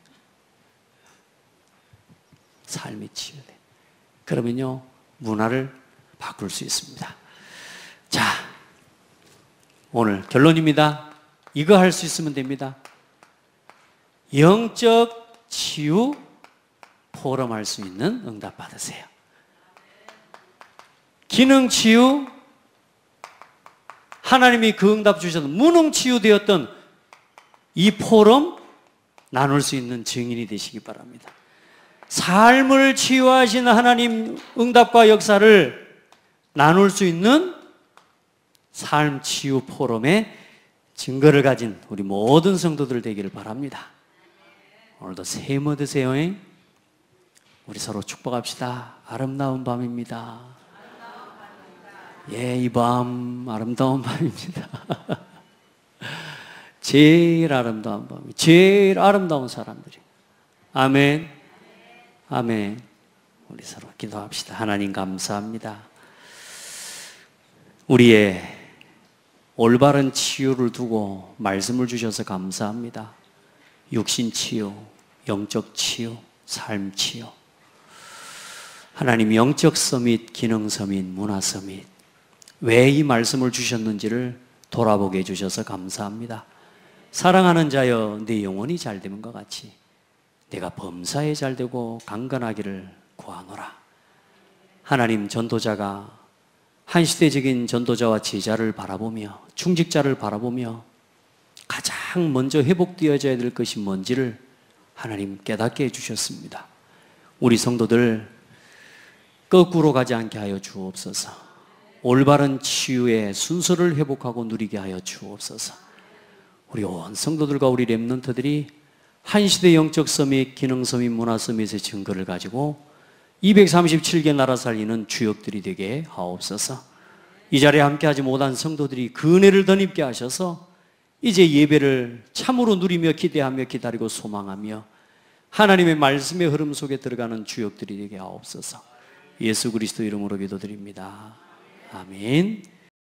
삶이 치유돼. 그러면요, 문화를 바꿀 수 있습니다. 자, 오늘 결론입니다. 이거 할 수 있으면 됩니다. 영적 치유 포럼할 수 있는 응답 받으세요. 기능 치유, 하나님이 그 응답 주셔서 무능 치유되었던 이 포럼 나눌 수 있는 증인이 되시기 바랍니다. 삶을 치유하신 하나님 응답과 역사를 나눌 수 있는 삶 치유 포럼의 증거를 가진 우리 모든 성도들 되기를 바랍니다. 오늘도 샘 얻으세요. 우리 서로 축복합시다. 아름다운 밤입니다. 예, 이 밤 아름다운 밤입니다. 제일 아름다운 밤이, 제일 아름다운 사람들이. 아멘. 아멘. 우리 서로 기도합시다. 하나님 감사합니다. 우리의 올바른 치유를 두고 말씀을 주셔서 감사합니다. 육신 치유, 영적 치유, 삶 치유. 하나님 영적 서밋, 기능 서밋, 문화 서밋. 왜 이 말씀을 주셨는지를 돌아보게 해주셔서 감사합니다. 사랑하는 자여 내 영혼이 잘되는 것 같이 내가 범사에 잘되고 강건하기를 구하노라. 하나님 전도자가 한시대적인 전도자와 제자를 바라보며 중직자를 바라보며 가장 먼저 회복되어져야 될 것이 뭔지를 하나님 깨닫게 해주셨습니다. 우리 성도들 거꾸로 가지 않게 하여 주옵소서. 올바른 치유의 순서를 회복하고 누리게 하여 주옵소서. 우리 온 성도들과 우리 렘넌트들이 한시대 영적 서밋, 기능 서밋, 문화 서밋의 증거를 가지고 237개 나라 살리는 주역들이 되게 하옵소서. 이 자리에 함께하지 못한 성도들이 그 은혜를 덧입게 하셔서 이제 예배를 참으로 누리며 기대하며 기다리고 소망하며 하나님의 말씀의 흐름 속에 들어가는 주역들이 되게 하옵소서. 예수 그리스도 이름으로 기도드립니다. 아멘.